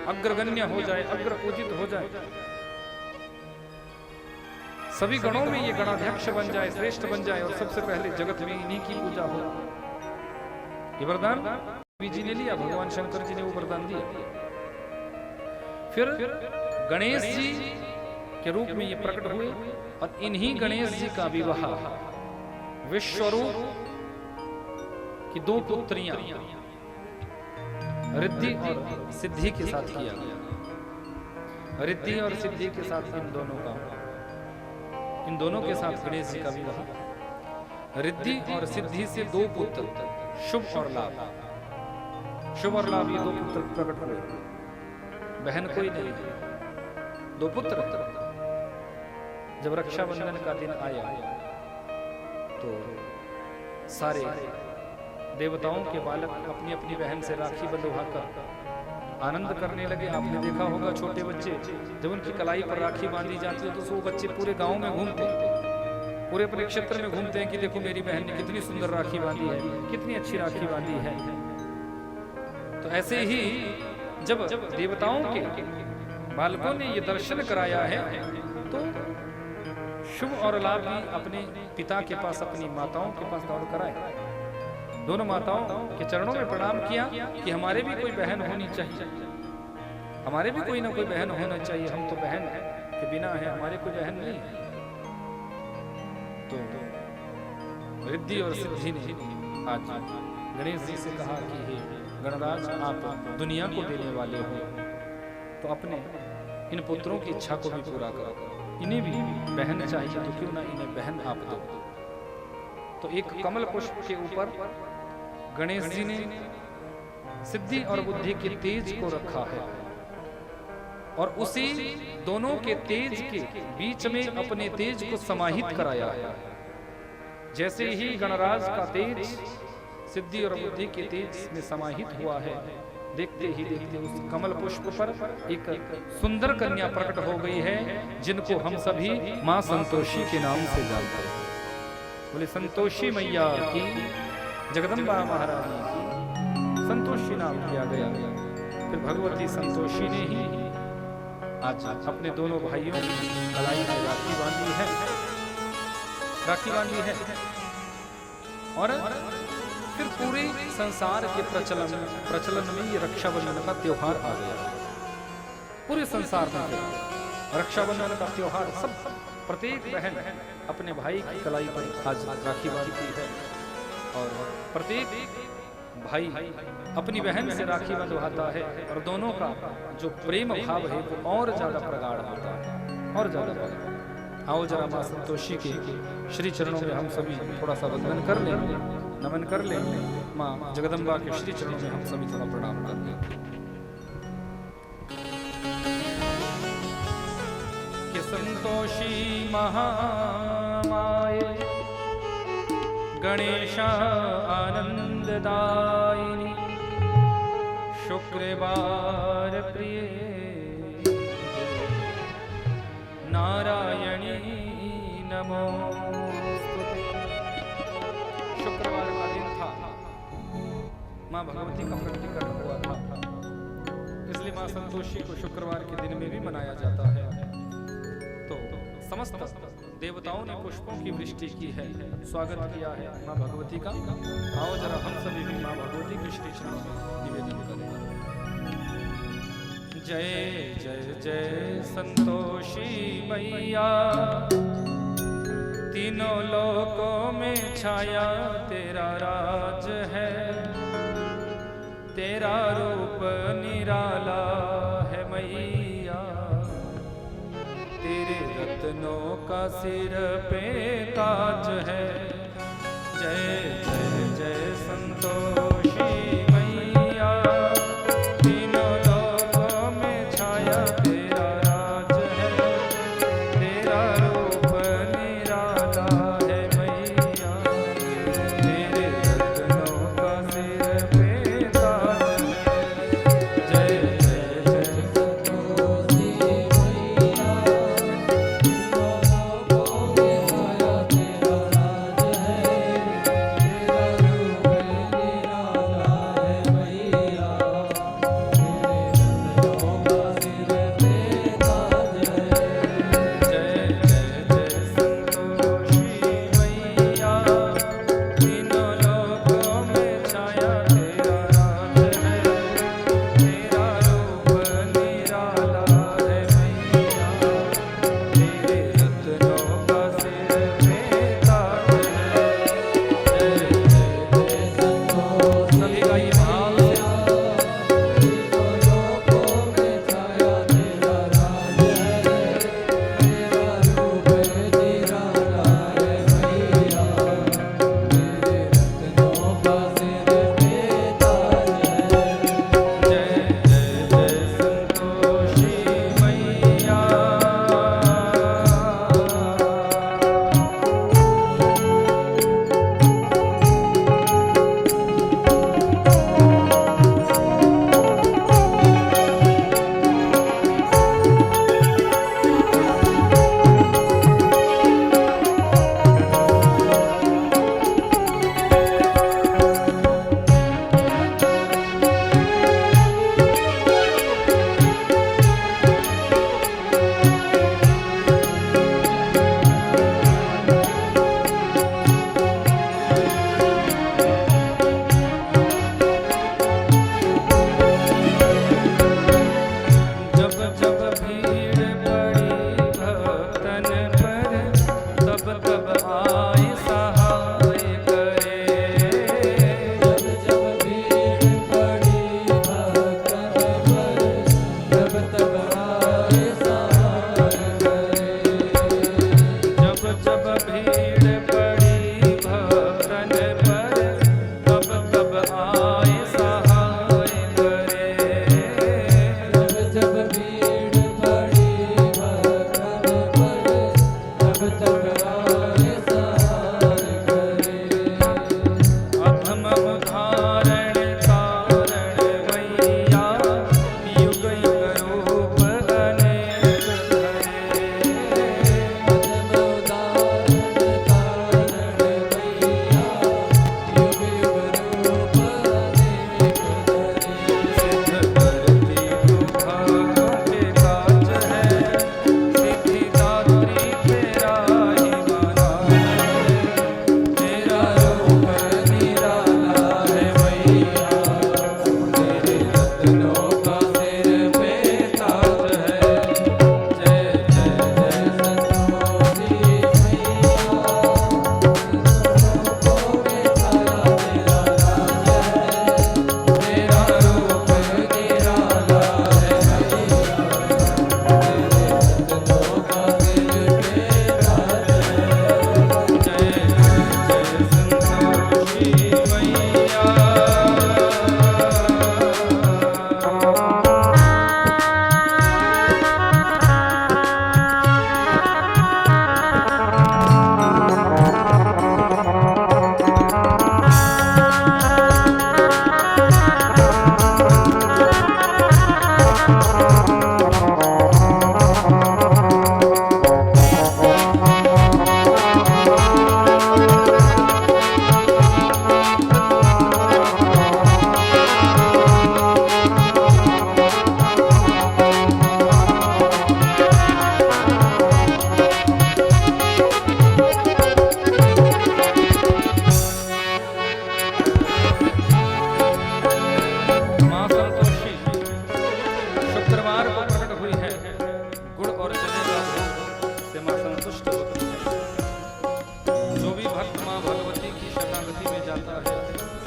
अग्रगण्य हो जाए, अग्र पूजित हो जाए, सभी गणों में ये गणाध्यक्ष बन जाए, श्रेष्ठ बन जाए, और सबसे पहले जगत में इन्हीं की पूजा हो। ये वरदान देवी जी ने लिया, भगवान शंकर जी ने वो वरदान दिया। फिर गणेश जी के रूप में ये प्रकट हुए, और इन्हीं गणेश जी का विवाह विश्वरूप की दो पुत्रियां रिद्धि और सिद्धि के साथ किया गया। रिद्धि और सिद्धि के साथ इन दोनों के साथ गणेश जी का विवाह। रिद्धि और सिद्धि से दो पुत्र, शुभ और लाभ। शुभ और लाभ, ये दो पुत्र प्रकट हुए। बहन कोई नहीं, दो पुत्र। जब रक्षाबंधन का दिन आया तो सारे देवताओं के बालक अपनी अपनी बहन से राखी बंधवाकर आनंद करने लगे। आपने देखा होगा छोटे बच्चे जब उनकी कलाई पर राखी बांधी जाती है तो वो बच्चे पूरे गांव में घूमते हैं, पूरे अपने क्षेत्र में घूमते हैं कि देखो मेरी बहन ने कितनी सुंदर राखी बांधी है, कितनी अच्छी राखी बांधी है। तो ऐसे ही जब देवताओं के बालकों ने ये दर्शन कराया है तो शुभ और लाभ भी अपने पिता के पास, अपनी माताओं के पास दौड़ कर आए। दोनों माताओं के चरणों में प्रणाम किया कि हमारे भी कोई बहन होनी चाहिए, हमारे भी कोई ना कोई बहन होना चाहिए, हम तो बहन के बिना है, हमारे कोई बहन नहीं है। तो रिद्धि और सिद्धि ने आज गणेश जी से कहा कि हे गणराज, आप दुनिया को देने वाले हो, तो अपने इन पुत्रों की इच्छा को भी पूरा करो। इन्हें भी बहन चाहिए तो क्यों ना इन्हें बहन आप दो। तो एक कमल पुष्प के ऊपर गणेश जी ने सिद्धि और बुद्धि के तेज को रखा है, और उसी दोनों के तेज के बीच में अपने तेज को समाहित कराया है। जैसे ही गणराज का तेज सिद्धि और बुद्धि के तेज में समाहित हुआ है, देखते ही देखते उस कमल पुष्प पर एक सुंदर कन्या प्रकट हो गई है, जिनको हम सभी मां संतोषी के नाम से जानते हैं। बोले संतोषी मैया की, जगदम्बा महारानी की संतोषी नाम किया गया। फिर भगवती संतोषी ने ही आज अपने दोनों भाइयों की कलाई में राखी बांधी है, और फिर पूरे संसार के प्रचलन में ये रक्षाबंधन का त्योहार आ गया। पूरे संसार में रक्षाबंधन का त्योहार, सब प्रत्येक बहन अपने भाई की कलाई पर आज राखी बांधती है, और प्रत्येक भाई अपनी बहन से राखी बंधवाता है, और दोनों का जो प्रेम भाव है वो और ज्यादा प्रगाढ़ होता है, और ज्यादा प्रगाढ़। आओ जरा माँ संतोषी के श्री चरणों में हम सभी थोड़ा सा वंदन कर लें, नमन कर लें। माँ जगदम्बा के श्री चरणों में हम सभी थोड़ा प्रणाम कर लें। कि संतोषी महामाये गणेशा आनंददायिनी शुक्रवार प्रिय नारायणी नमोस्तुते। शुक्रवार का दिन था, माँ भगवती का प्रकटीकरण हुआ था, इसलिए माँ संतोषी को शुक्रवार के दिन में भी मनाया जाता है। तो समस्त देवताओं ने पुष्पों की वृष्टि की है, स्वागत किया है माँ भगवती का। आओ जरा हम सभी भी माँ भगवती के श्री चरणों में निवेदन करें। जय जय जय संतोषी मैया, तीनों लोकों में छाया तेरा राज है, तेरा रूप निराला है मैया, तेरे रत्नों का सिर पे ताज है। जय जय जय संतोषी मैया, तीनों लोकों में छाया तेरा राज है, तेरा रूप निराला है मैया, तेरे रत्नों का सिर पे ताज है। जय जय जय संतोषी मैया, तीनों लोकों में छाया तेरा राज है,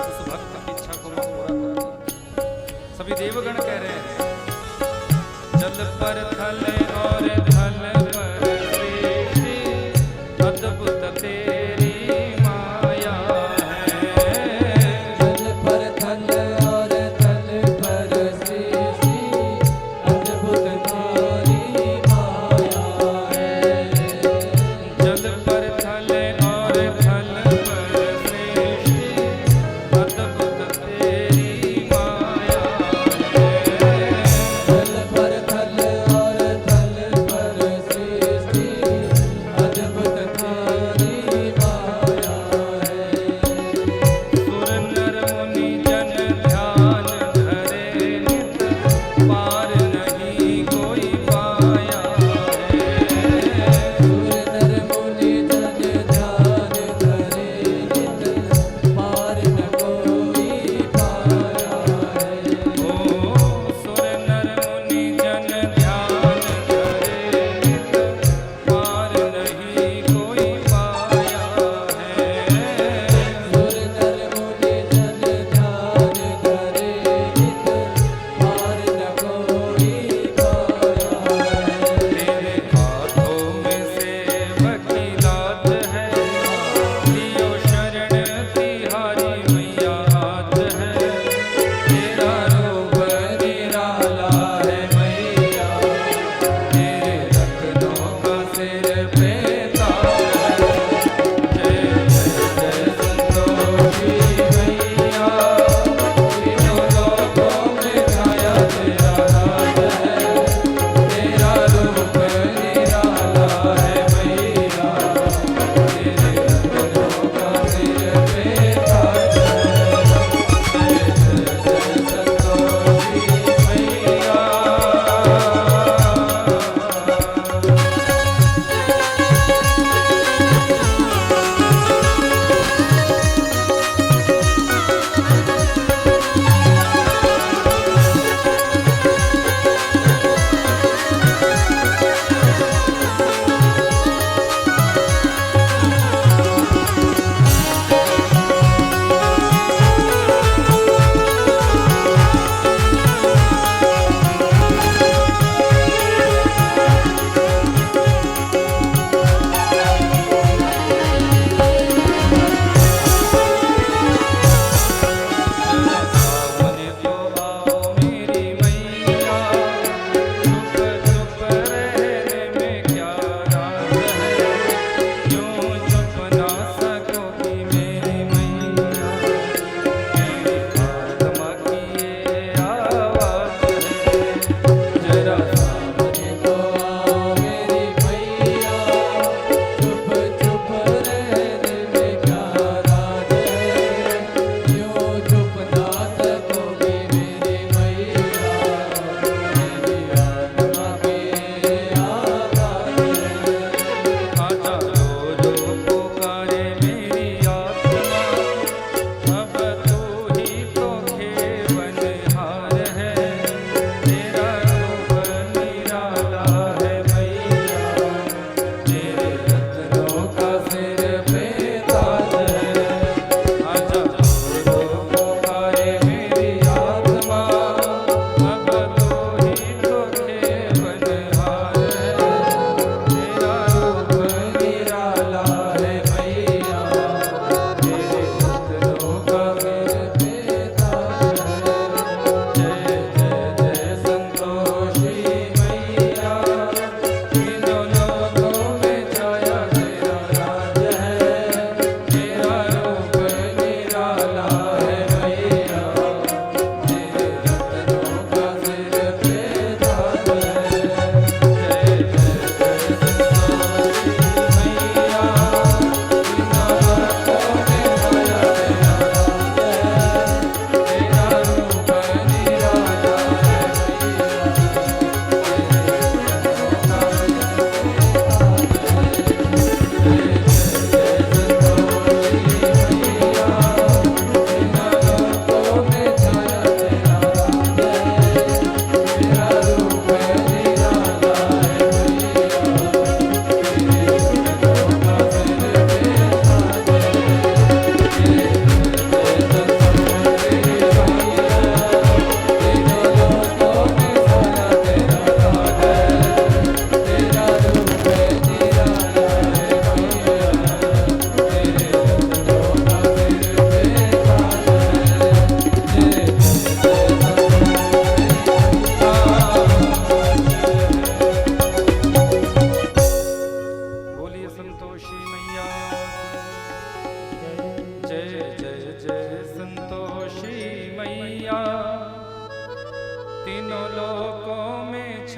उस भक्त की इच्छा को मां पूरा करती है। सभी देवगण कह रहे हैं जल पर थल और थल पर सृष्टि अद्भुत तेरी माया है। जल पर थल और थल पर सृष्टि अद्भुत तेरी माया है। जल पर थल और थल पर सृष्टि अद्भुत तेरी माया है। जल पर थल और थल पर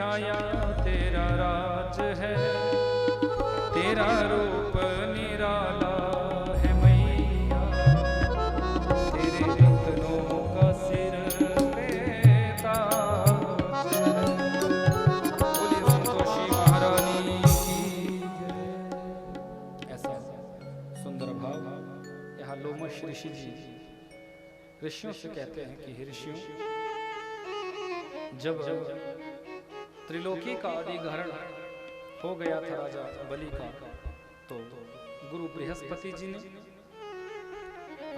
छाया तेरा राज है, तेरा रूप निराला है मैया, तेरे रत्नों का सिर पे ताज है। बोलिए संतोषी महारानी की जय। ऐसा सुंदर भाव यहाँ लोमश ऋषि जी ऋषियों से कहते हैं कि हे ऋषियों, जब त्रिलोकी का अधिग्रहण हो गया था राजा बलि का, तो गुरु बृहस्पति जी ने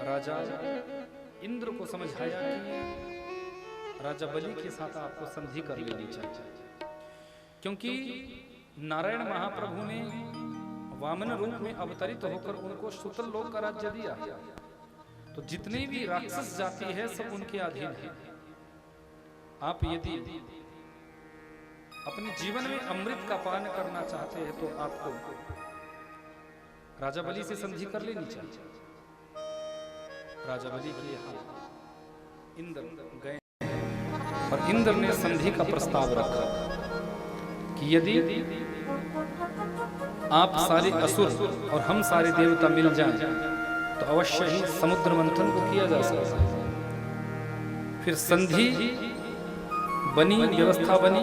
राजा इंद्र को समझाया कि राजा बलि के साथ आपको संधि कर लेनी चाहिए, क्योंकि नारायण महाप्रभु ने वामन रूप में अवतरित होकर उनको सुतल लोक का राज्य दिया, तो जितने भी राक्षस जाति है सब उनके अधीन है। आप यदि अपने जीवन में अमृत का पान करना चाहते हैं तो आपको राजा बलि से संधि कर लेनी चाहिए। राजा बलि के यहाँ इंद्र गए और इंद्र ने संधि का प्रस्ताव रखा कि यदि आप सारे असुर और हम सारे देवता मिल जाएं तो अवश्य ही समुद्र मंथन को किया जा सकता है। फिर संधि बनी, व्यवस्था बनी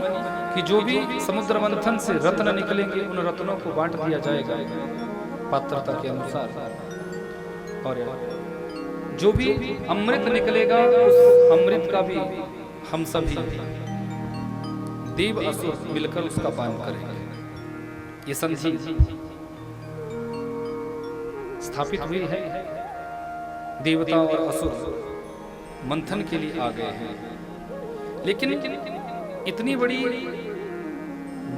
कि जो भी समुद्र मंथन से रत्न निकलेंगे उन रत्नों को बांट दिया जाएगा पात्रता के अनुसार, और जो भी अमृत निकलेगा उस अमृत का भी हम सभी देव असुर मिलकर उसका पान करेंगे। ये संधि स्थापित हुई है, देवता और असुर मंथन के लिए आ गए हैं। लेकिन इतनी बड़ी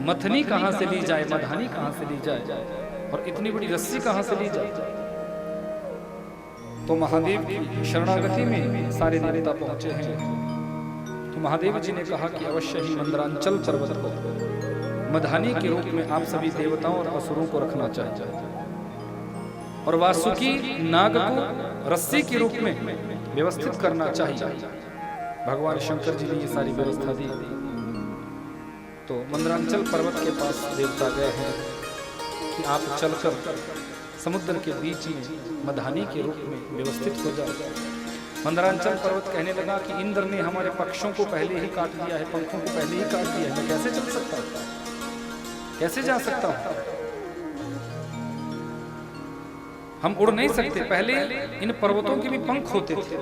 मथनी कहां से ली जाए, मधानी कहां से ली जाए, और इतनी बड़ी रस्सी कहां से ली जाए? तो महादेव की शरणागति में सारे देवता पहुंचे हैं। तो महादेव जी ने कहा कि अवश्य ही मंदरांचल पर्वत को मधानी के रूप में आप सभी देवताओं और असुरों को रखना चाहिए, और वासुकी नाग को रस्सी के रूप में व्यवस्थित करना चाहिए। भगवान शंकर जी ने ये सारी व्यवस्था दी। तो मंदरांचल पर्वत के पास देवता गए हैं कि आप चलकर समुद्र के बीच में मधानी के रूप में व्यवस्थित हो जाओ। मंदरांचल पर्वत कहने लगा कि इंद्र ने हमारे पक्षों को पहले ही काट दिया है, पंखों को पहले ही काट दिया है, मैं कैसे चल सकता हूँ, कैसे जा सकता हूँ? हम उड़ नहीं सकते। पहले इन पर्वतों के भी पंख होते थे,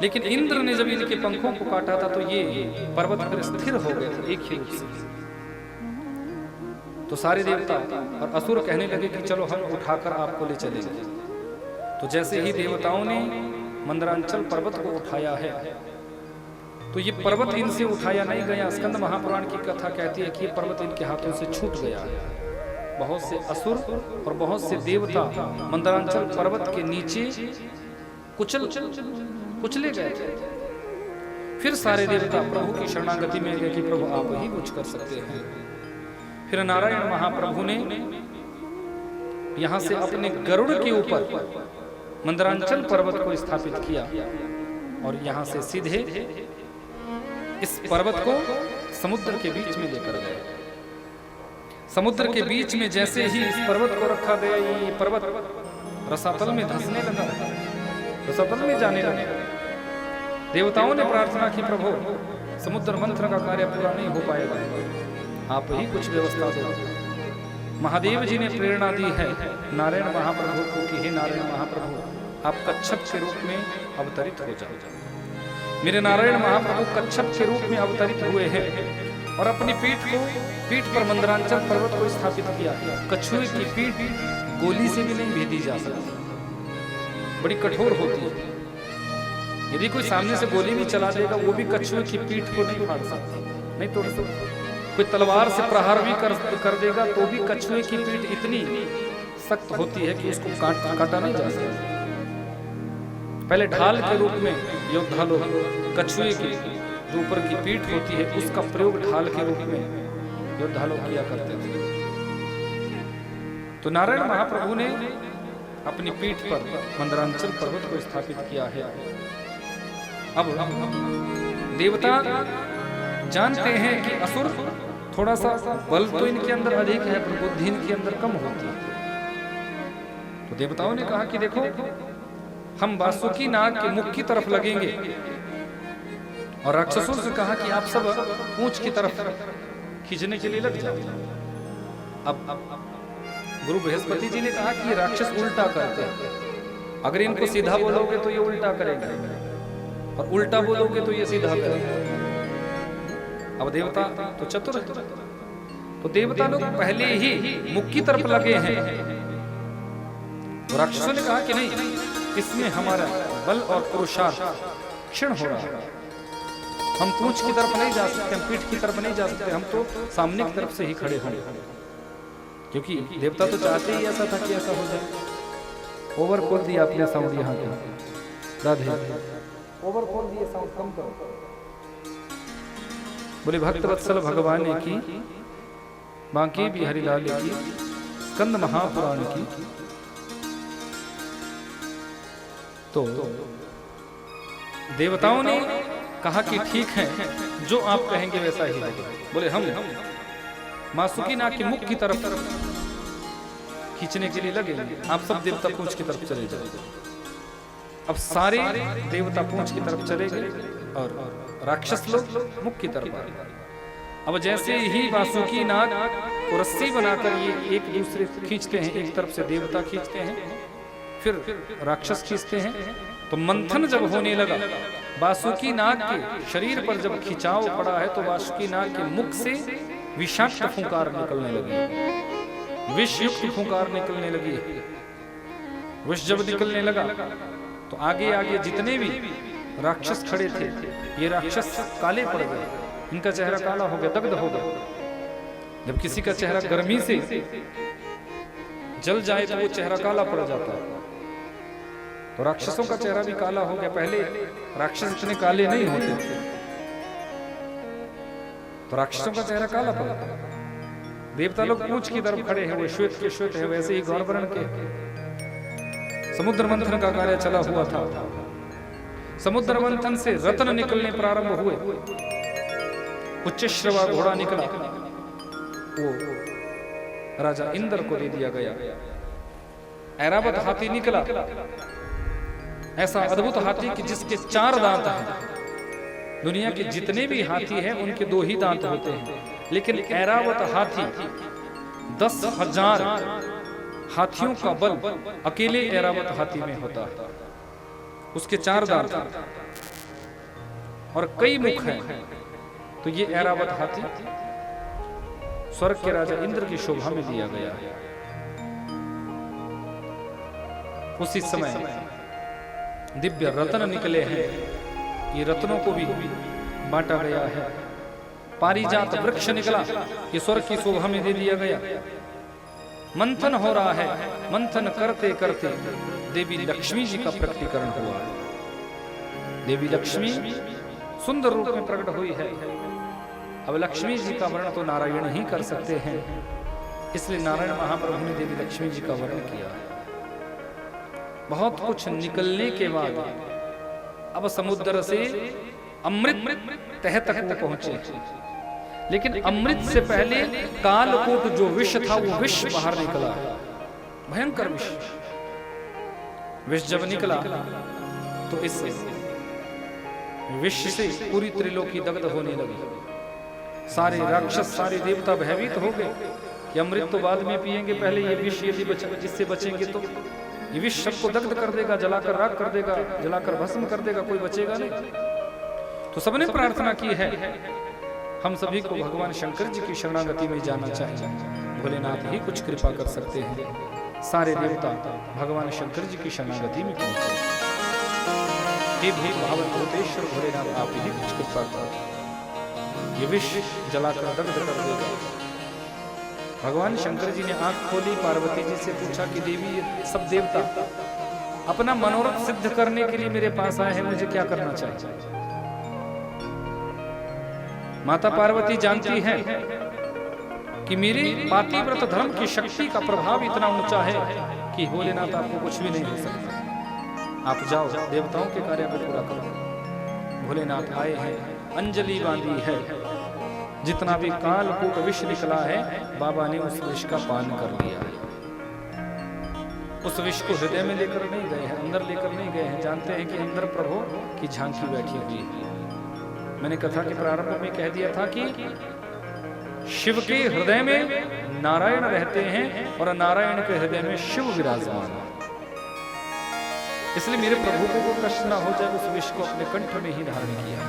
लेकिन इंद्र ने जब इनके पंखों को काटा था तो ये पर्वत पर स्थिर हो गए थे एक ही रूप से। तो सारे देवता और असुर कहने लगे कि चलो हम उठाकर आपको ले चलेंगे। तो जैसे ही देवताओं ने मंदरांचल पर्वत को उठाया है, तो ये पर्वत इनसे उठाया नहीं गया। स्कंद महापुराण की कथा कहती है कि ये पर्वत इनके हाथों से छूट गया है। बहुत से असुर और बहुत से देवता मंदरांचल पर्वत के नीचे कुचले गए थे। फिर सारे देवता प्रभु की शरणागति में गए कि प्रभु आप ही कुछ कर सकते हैं। फिर नारायण महाप्रभु ने यहां से अपने गरुड़ के ऊपर मंदरांचल पर्वत को स्थापित किया और यहां से सीधे इस पर्वत को समुद्र के बीच में लेकर गए। समुद्र के बीच में जैसे ही इस पर्वत को रखा गया, ये पर्वत रसातल में धंसने लगा, रसातल में जाने लगा। देवताओं ने प्रार्थना की, प्रभु समुद्र मंथन का कार्य पूरा नहीं हो पाएगा, आप ही कुछ व्यवस्था दो। महादेव जी ने प्रेरणा दी है नारायण महाप्रभु को कि हे नारायण महाप्रभु, आप कच्छप के रूप में अवतरित हो जाओ। मेरे नारायण महाप्रभु कच्छप के रूप में अवतरित हुए हैं और अपनी पीठ पर मंदरांचल पर्वत को स्थापित किया। कछुए की पीठ गोली से भी नहीं भेदी जा सकती, बड़ी कठोर होती है। यदि कोई सामने से गोली भी चला देगा, वो भी कछुए की पीठ को नहीं फाड़ सकता, नहीं तोड़ सकता। कोई तलवार से प्रहार भी कर देगा तो भी कछुए की पीठ इतनी सख्त होती है कि उसको काटा नहीं जा सकता। पहले ढाल के रूप में योद्धा लोग कछुए की जो ऊपर की पीठ होती है उसका प्रयोग ढाल के रूप में योद्धा लोग किया करते थे। तो नारायण महाप्रभु ने अपनी पीठ पर मंदरांचल पर्वत को स्थापित किया है। अब देवता जानते हैं कि असुर थोड़ा सा बल तो इनके अंदर अधिक है पर बुद्धि इनके अंदर कम होती है। तो देवताओं ने कहा कि देखो हम वासुकी नाग के मुख की तरफ लगेंगे, और राक्षसों से कहा कि आप सब पूंछ की तरफ खींचने के लिए लग जाओ। अब गुरु बृहस्पति जी ने कहा कि ये राक्षस उल्टा करते हैं, अगर इनको सीधा बोलोगे तो ये उल्टा करेंगे और उल्टा बोलोगे तो ये सीधा करेंगे। अब देवता तो चतुर है, तो देवता लोग पहले ही मुख की तरफ लगे हैं। तो राक्षसों ने कहा कि नहीं, इसमें हमारा बल और पुरुषार्थ क्षीण हो रहा है, हम पूंछ की तरफ नहीं जा सकते, हम पीठ की तरफ नहीं जा सकते, हम तो सामने की तरफ से ही खड़े होंगे, क्योंकि देवता तो चाहते ही ऐसा था कि ऐसा हो जाए। ओवर खोल दिया आपने साउंड यहाँ पे, राधे ओवर खोल दिए, साउंड कम करो। बोले भक्त वत्सल भगवान की, बांकी बिहारी लाल की, स्कंद महापुराण की। तो देवताओं ने कहा कि ठीक है, जो आप कहेंगे वैसा ही होगा। बोले हम वासुकी नाग के मुख की तरफ खींचने के लिए लगे, आप सब देवता पूंछ की तरफ चले जाए। अब सारे देवता पूंछ की तरफ चले गए और राक्षस लोग मुख की तरफ आए। अब जैसे ही वासुकी नाग को रस्सी बनाकर ये एक दूसरे को खींचते हैं, एक तरफ से देवता खींचते हैं, फिर राक्षस खींचते हैं, तो मंथन जब होने लगा, वासुकी नाग के शरीर पर जब खिंचाव पड़ा है तो वासुकी नाग के मुख से विषाक्त फुंकार निकलने लगी, विष युक्त फुंकार निकलने लगी। विष जब निकलने लगा तो आगे आगे जितने भी राक्षस खड़े थे, ये राक्षस काले पड़ गए, इनका चेहरा काला हो गया, दग्ध हो गया। जब किसी का चेहरा गर्मी से जल जाए तो वो चेहरा काला पड़ जाता है, तो राक्षसों का चेहरा भी काला हो गया। पहले राक्षस इतने काले नहीं होते थे, तो राक्षसों का चेहरा काला पड़ गया। देवता लोग पूंछ की तरफ खड़े हैं, वो श्वेत के श्वेत है, वैसे ही गौरवर्ण के समुद्र मंथन का कार्य चला हुआ था। समुद्र मंथन से रत्न निकलने प्रारंभ हुए, उच्चश्रवा घोड़ा निकला, वो राजा इंद्र को दे दिया गया। ऐरावत हाथी निकला, ऐसा अद्भुत हाथी कि जिसके 4 दांत हैं। दुनिया के जितने भी हाथी हैं उनके 2 ही दांत होते हैं, लेकिन ऐरावत हाथी 10,000 हाथियों का बल अकेले ऐरावत हाथी में होता है। उसके 4 दांत और कई मुख हैं, तो ये ऐरावत हाथी स्वर्ग के राजा इंद्र की शोभा में दिया गया है। उसी समय दिव्य रत्न निकले हैं, ये रत्नों को भी बांटा गया है। पारिजात वृक्ष निकला, ये स्वर्ग की शोभा में दे दिया गया। मंथन हो रहा है, मंथन करते करते देवी लक्ष्मी जी का प्रकटीकरण हुआ है। देवी लक्ष्मी सुंदर रूप में प्रकट हुई है। अब लक्ष्मी जी का वर्णन तो नारायण ही कर सकते हैं, इसलिए नारायण महाप्रभु ने देवी लक्ष्मी जी का वर्णन किया है। बहुत कुछ निकलने के बाद अब समुद्र से अमृत तह तक वो पहुंचे, लेकिन अमृत से पहले कालकूट जो विष था वो विष बाहर निकला, भयंकर विष। विष जब निकला तो इस विष से पूरी त्रिलोकी दग्ध होने लगी। सारे राक्षस, सारे देवता भयभीत हो गए कि अमृत तो बाद में पिएंगे, पहले ये विष यदि इससे बचेंगे तो ये विष सबको दग्ध कर देगा, जलाकर राख कर देगा, जलाकर भस्म कर देगा, कोई बचेगा नहीं। तो सबने प्रार्थना की है, हम सभी को भगवान शंकर जी की शरणागति में जाना चाहिए, भोलेनाथ ही कुछ कृपा कर सकते हैं। सारे देवता भगवान शंकर जी की शरणागति में पहुंचे। हे भावन भूतेश्वर भोलेनाथ, आप ही कुछ कृपा करो, ये विष जलाकर दग्ध कर देगा। भगवान शंकर जी ने आंख खोली, पार्वती जी से पूछा कि देवी ये सब देवता अपना मनोरथ सिद्ध करने के लिए मेरे पास आए हैं, मुझे क्या करना चाहिए? माता पार्वती जानती हैं कि मेरे पातिव्रत धर्म की शक्ति का प्रभाव इतना ऊंचा है कि भोलेनाथ आपको कुछ भी नहीं हो सकता। आप जाओ, देवताओं के कार्य को पूरा करो। भोलेनाथ आए हैं, अंजलि बांधी है, जितना भी कालकूट विष निकला है बाबा ने उस विष का पान कर लिया है। उस विष को हृदय में लेकर नहीं गए हैं, अंदर लेकर नहीं गए हैं। जानते हैं कि अंदर प्रभु की झांकी बैठी हुई है। मैंने कथा के प्रारंभ में कह दिया था कि शिव के हृदय में नारायण रहते हैं और नारायण के हृदय में शिव विराजमान है। इसलिए मेरे प्रभु को कष्ट ना हो जाए, उस विष को अपने कंठ में ही धारण किया।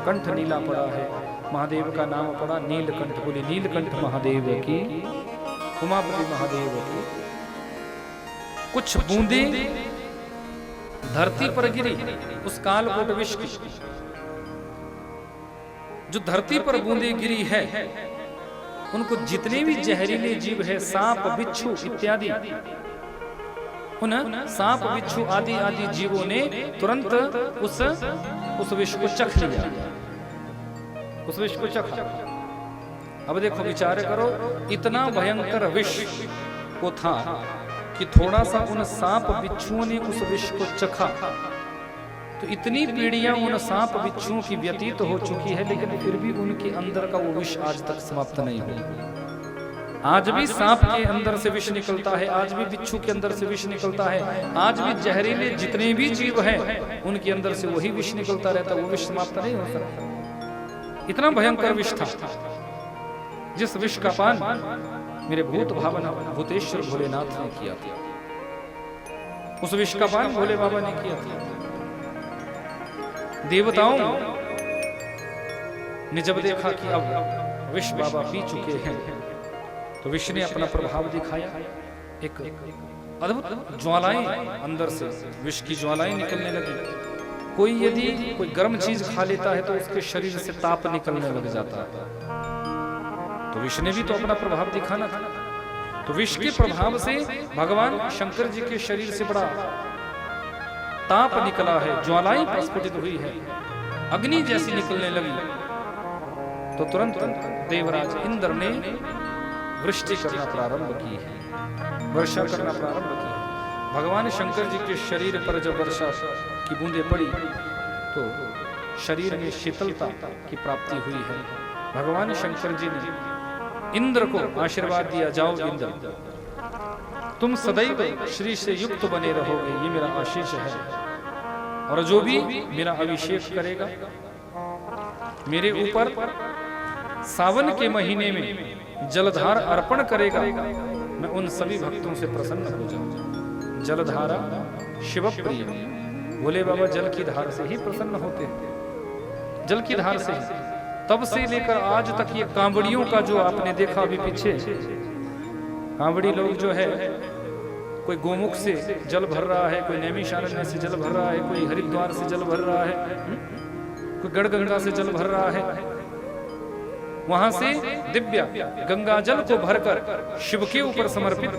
कंठ नीला पड़ा है, महादेव का नाम पड़ा नीलकंठ। बोले नीलकंठ महादेव की, उमापति महादेव की। कुछ बूंदे धरती पर गिरी उस कालकूट विष की। जो धरती पर बूंदे गिरी है उनको जितने भी जहरीले जीव है, सांप बिच्छू इत्यादि, उन सांप बिच्छू आदि आदि जीवों ने तुरंत उस विष को चख लिया, उस विष को चखा। अब देखो, विचार करो, इतना भयंकर विष वो था कि थोड़ा सा उन सांप बिच्छुओं ने उस विष को चखा तो इतनी पीड़ियां उन सांप बिच्छुओं की व्यतीत हो चुकी है, लेकिन फिर भी उनके अंदर का वो विष आज तक समाप्त नहीं हुआ। आज भी सांप के अंदर से विष निकलता है, आज भी बिच्छू के अंदर से विष निकलता है, आज भी जहरीले जितने भी जीव हैं उनके अंदर से वही विष निकलता रहता, वो विष समाप्त नहीं हो सकता। इतना भयंकर विष था, जिस विष का पान मेरे भूत भावना भूतेश्वर भोलेनाथ ने किया था। उस विष का पान भोले बाबा ने किया था। देवताओं ने जब देखा कि अब विष बाबा पी चुके हैं तो विष ने अपना प्रभाव दिखाया। एक अद्भुत ज्वालाएं अंदर से विष की ज्वालाएं निकलने लगी। कोई यदि कोई गर्म चीज खा लेता है तो उसके शरीर से ताप निकलने लग जाता है। तो विष ने भी तो अपना प्रभाव दिखाना था। तो विष के प्रभाव से भगवान शंकर जी के शरीर से बड़ा ताप निकला है, ज्वालाएं प्रस्फुटित हुई है, अग्नि जैसी निकलने लगी। तो तुरंत देवराज इंद्र ने वृष्टि करना प्रारंभ की है, वर्षा करना प्रारंभ की है। भगवान शंकर जी के शरीर पर जब वर्षा की बूंदें पड़ी तो शरीर में शीतलता की प्राप्ति हुई है। भगवान शंकर जी ने इंद्र को आशीर्वाद दिया, जाओ इंद्र, तुम सदैव श्री से युक्त बने रहोगे, ये मेरा आशीष है। और जो भी मेरा अभिषेक करेगा मेरे ऊपर सावन के महीने में जलधार अर्पण करेगा, मैं उन सभी भक्तों से प्रसन्न हो जाऊंगा। जलधारा शिव प्रिय, भोले बाबा जल की धार से ही प्रसन्न होते हैं, जल की धार से ही। तब से लेकर आज तक ये कांवड़ियों का जो आपने देखा अभी पीछे, कांवड़ी लोग जो है कोई गोमुख से जल भर रहा है, कोई नैमिषारण्य से जल भर रहा है, कोई हरिद्वार से जल भर रहा है, कोई गढ़गंगा से जल भर रहा है। वहां से दिव्य गंगा जल को भरकर शिव के ऊपर समर्पित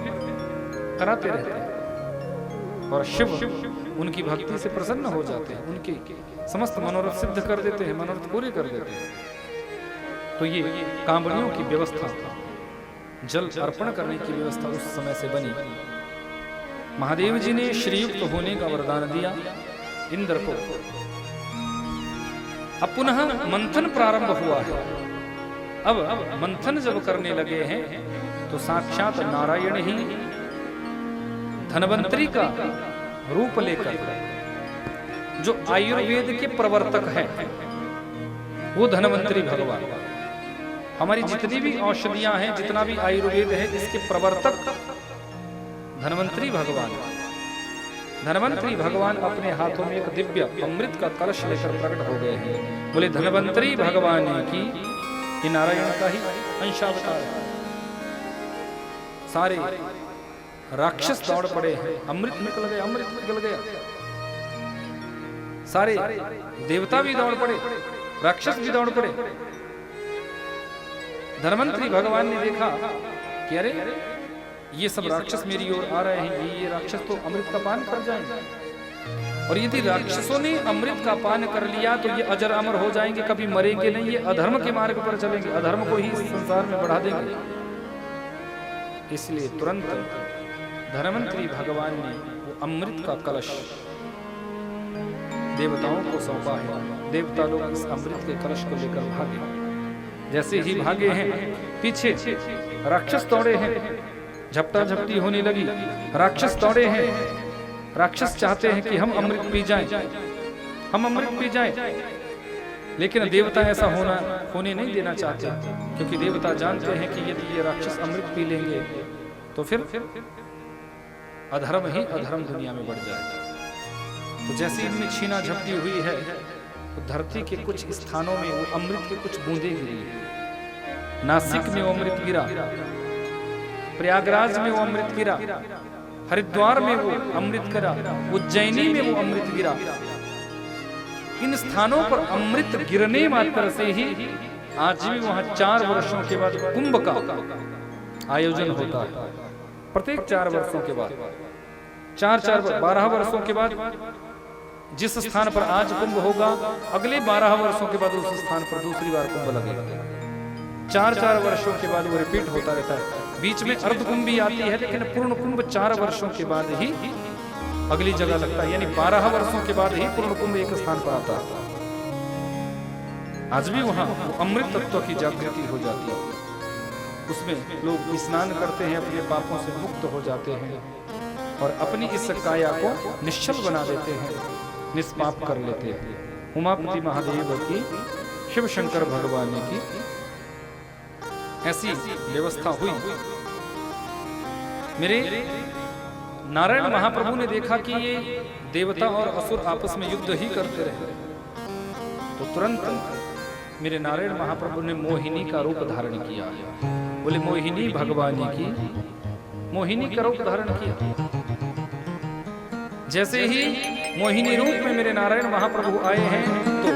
कराते रहते हैं और शिव उनकी भक्ति से प्रसन्न हो जाते हैं, उनके समस्त मनोरथ सिद्ध कर देते हैं, मनोरथ पूरे कर देते हैं। तो ये कांवड़ियों की व्यवस्था, जल अर्पण करने की व्यवस्था उस समय से बनी। महादेव जी ने श्रीयुक्त होने का वरदान दिया इंद्र को। अब पुनः मंथन प्रारंभ हुआ है। अब मंथन जब करने लगे हैं तो साक्षात नारायण ही धनवंतरी का रूप लेकर, जो आयुर्वेद के प्रवर्तक है वो धनवंतरी भगवान, हमारी जितनी भी औषधियां हैं, जितना भी आयुर्वेद है, इसके प्रवर्तक धनवंतरी भगवान। धनवंतरी भगवान अपने हाथों में एक दिव्य अमृत का कलश लेकर प्रकट हो गए हैं। बोले धनवंतरी भगवान की, ये नारायण का ही अंशावतार है। सारे राक्षस दौड़ पड़े हैं, अमृत निकल गया, अमृत निकल गया। सारे देवता भी दौड़ पड़े, राक्षस भी दौड़ पड़े। धनवंतरी भगवान ने देखा कि अरे ये सब राक्षस मेरी ओर आ रहे हैं, ये राक्षस तो अमृत का पान कर जाएंगे, और यदि राक्षसों ने अमृत का पान कर लिया तो ये अजर अमर हो जाएंगे, कभी मरेंगे नहीं, ये अधर्म के मार्ग पर चलेंगे, अधर्म को ही संसार में बढ़ा देंगे। इसलिए तुरंत धनवंतरी भगवान ने वो अमृत का कलश देवताओं को सौंपा है। देवता लोग इस अमृत के कलश को लेकर भागे। जैसे ही भागे हैं, पीछे राक्षस दौड़े हैं, झपटा झपटी होने लगी, राक्षस दौड़े हैं। राक्षस चाहते हैं कि हम अमृत पी जाएं, हम अमृत पी जाएं, लेकिन देवता ऐसा होने नहीं देना चाहते, क्योंकि देवता जानते हैं कि यदि ये राक्षस अमृत पी लेंगे तो फिर अधर्म ही अधर्म दुनिया में बढ़ जाएगा। तो जैसे इनमें छीना झपटी हुई है, तो धरती के कुछ स्थानों में वो अमृत के कुछ बूंदे गिरी। नासिक में वो अमृत गिरा, प्रयागराज में वो अमृत गिरा, हरिद्वार में वो अमृत गिरा, उज्जैनी में वो अमृत गिरा। इन स्थानों पर अमृत गिरने मात्र से ही आज भी वहां 4 वर्षों के बाद कुंभ का आयोजन होता है। प्रत्येक 4 वर्षों के बाद, 12 वर्षों के बाद जिस स्थान पर आज कुंभ होगा, अगले 12 वर्षों के बाद उस स्थान पर दूसरी बार कुंभ लगेगा। 4 वर्षों के बाद वो रिपीट होता रहता है। बीच में अर्ध कुंभ भी आती है, लेकिन पूर्ण कुंभ 4 वर्षों के बाद ही अगली जगह लगता है, यानी 12 वर्षों के बाद ही पूर्ण कुंभ एक स्थान पर आता है। आज भी वहां अमृत तत्व की जागृति हो जाती है, उसमें लोग स्नान करते हैं, अपने पापों से मुक्त हो जाते हैं और अपनी इस काया को निश्चल बना देते हैं, निष्पाप कर लेते हैं। उमापति महादेव की, शिव शंकर भगवान की ऐसी व्यवस्था हुई। मेरे नारायण महाप्रभु ने देखा कि ये देवता और असुर आपस में युद्ध ही करते रहे, तो तुरंत मेरे नारायण महाप्रभु ने मोहिनी का रूप धारण किया। बोले मोहिनी भगवानी की, मोहिनी का रूप धारण किया। जैसे ही मोहिनी रूप में मेरे नारायण महाप्रभु आए हैं, तो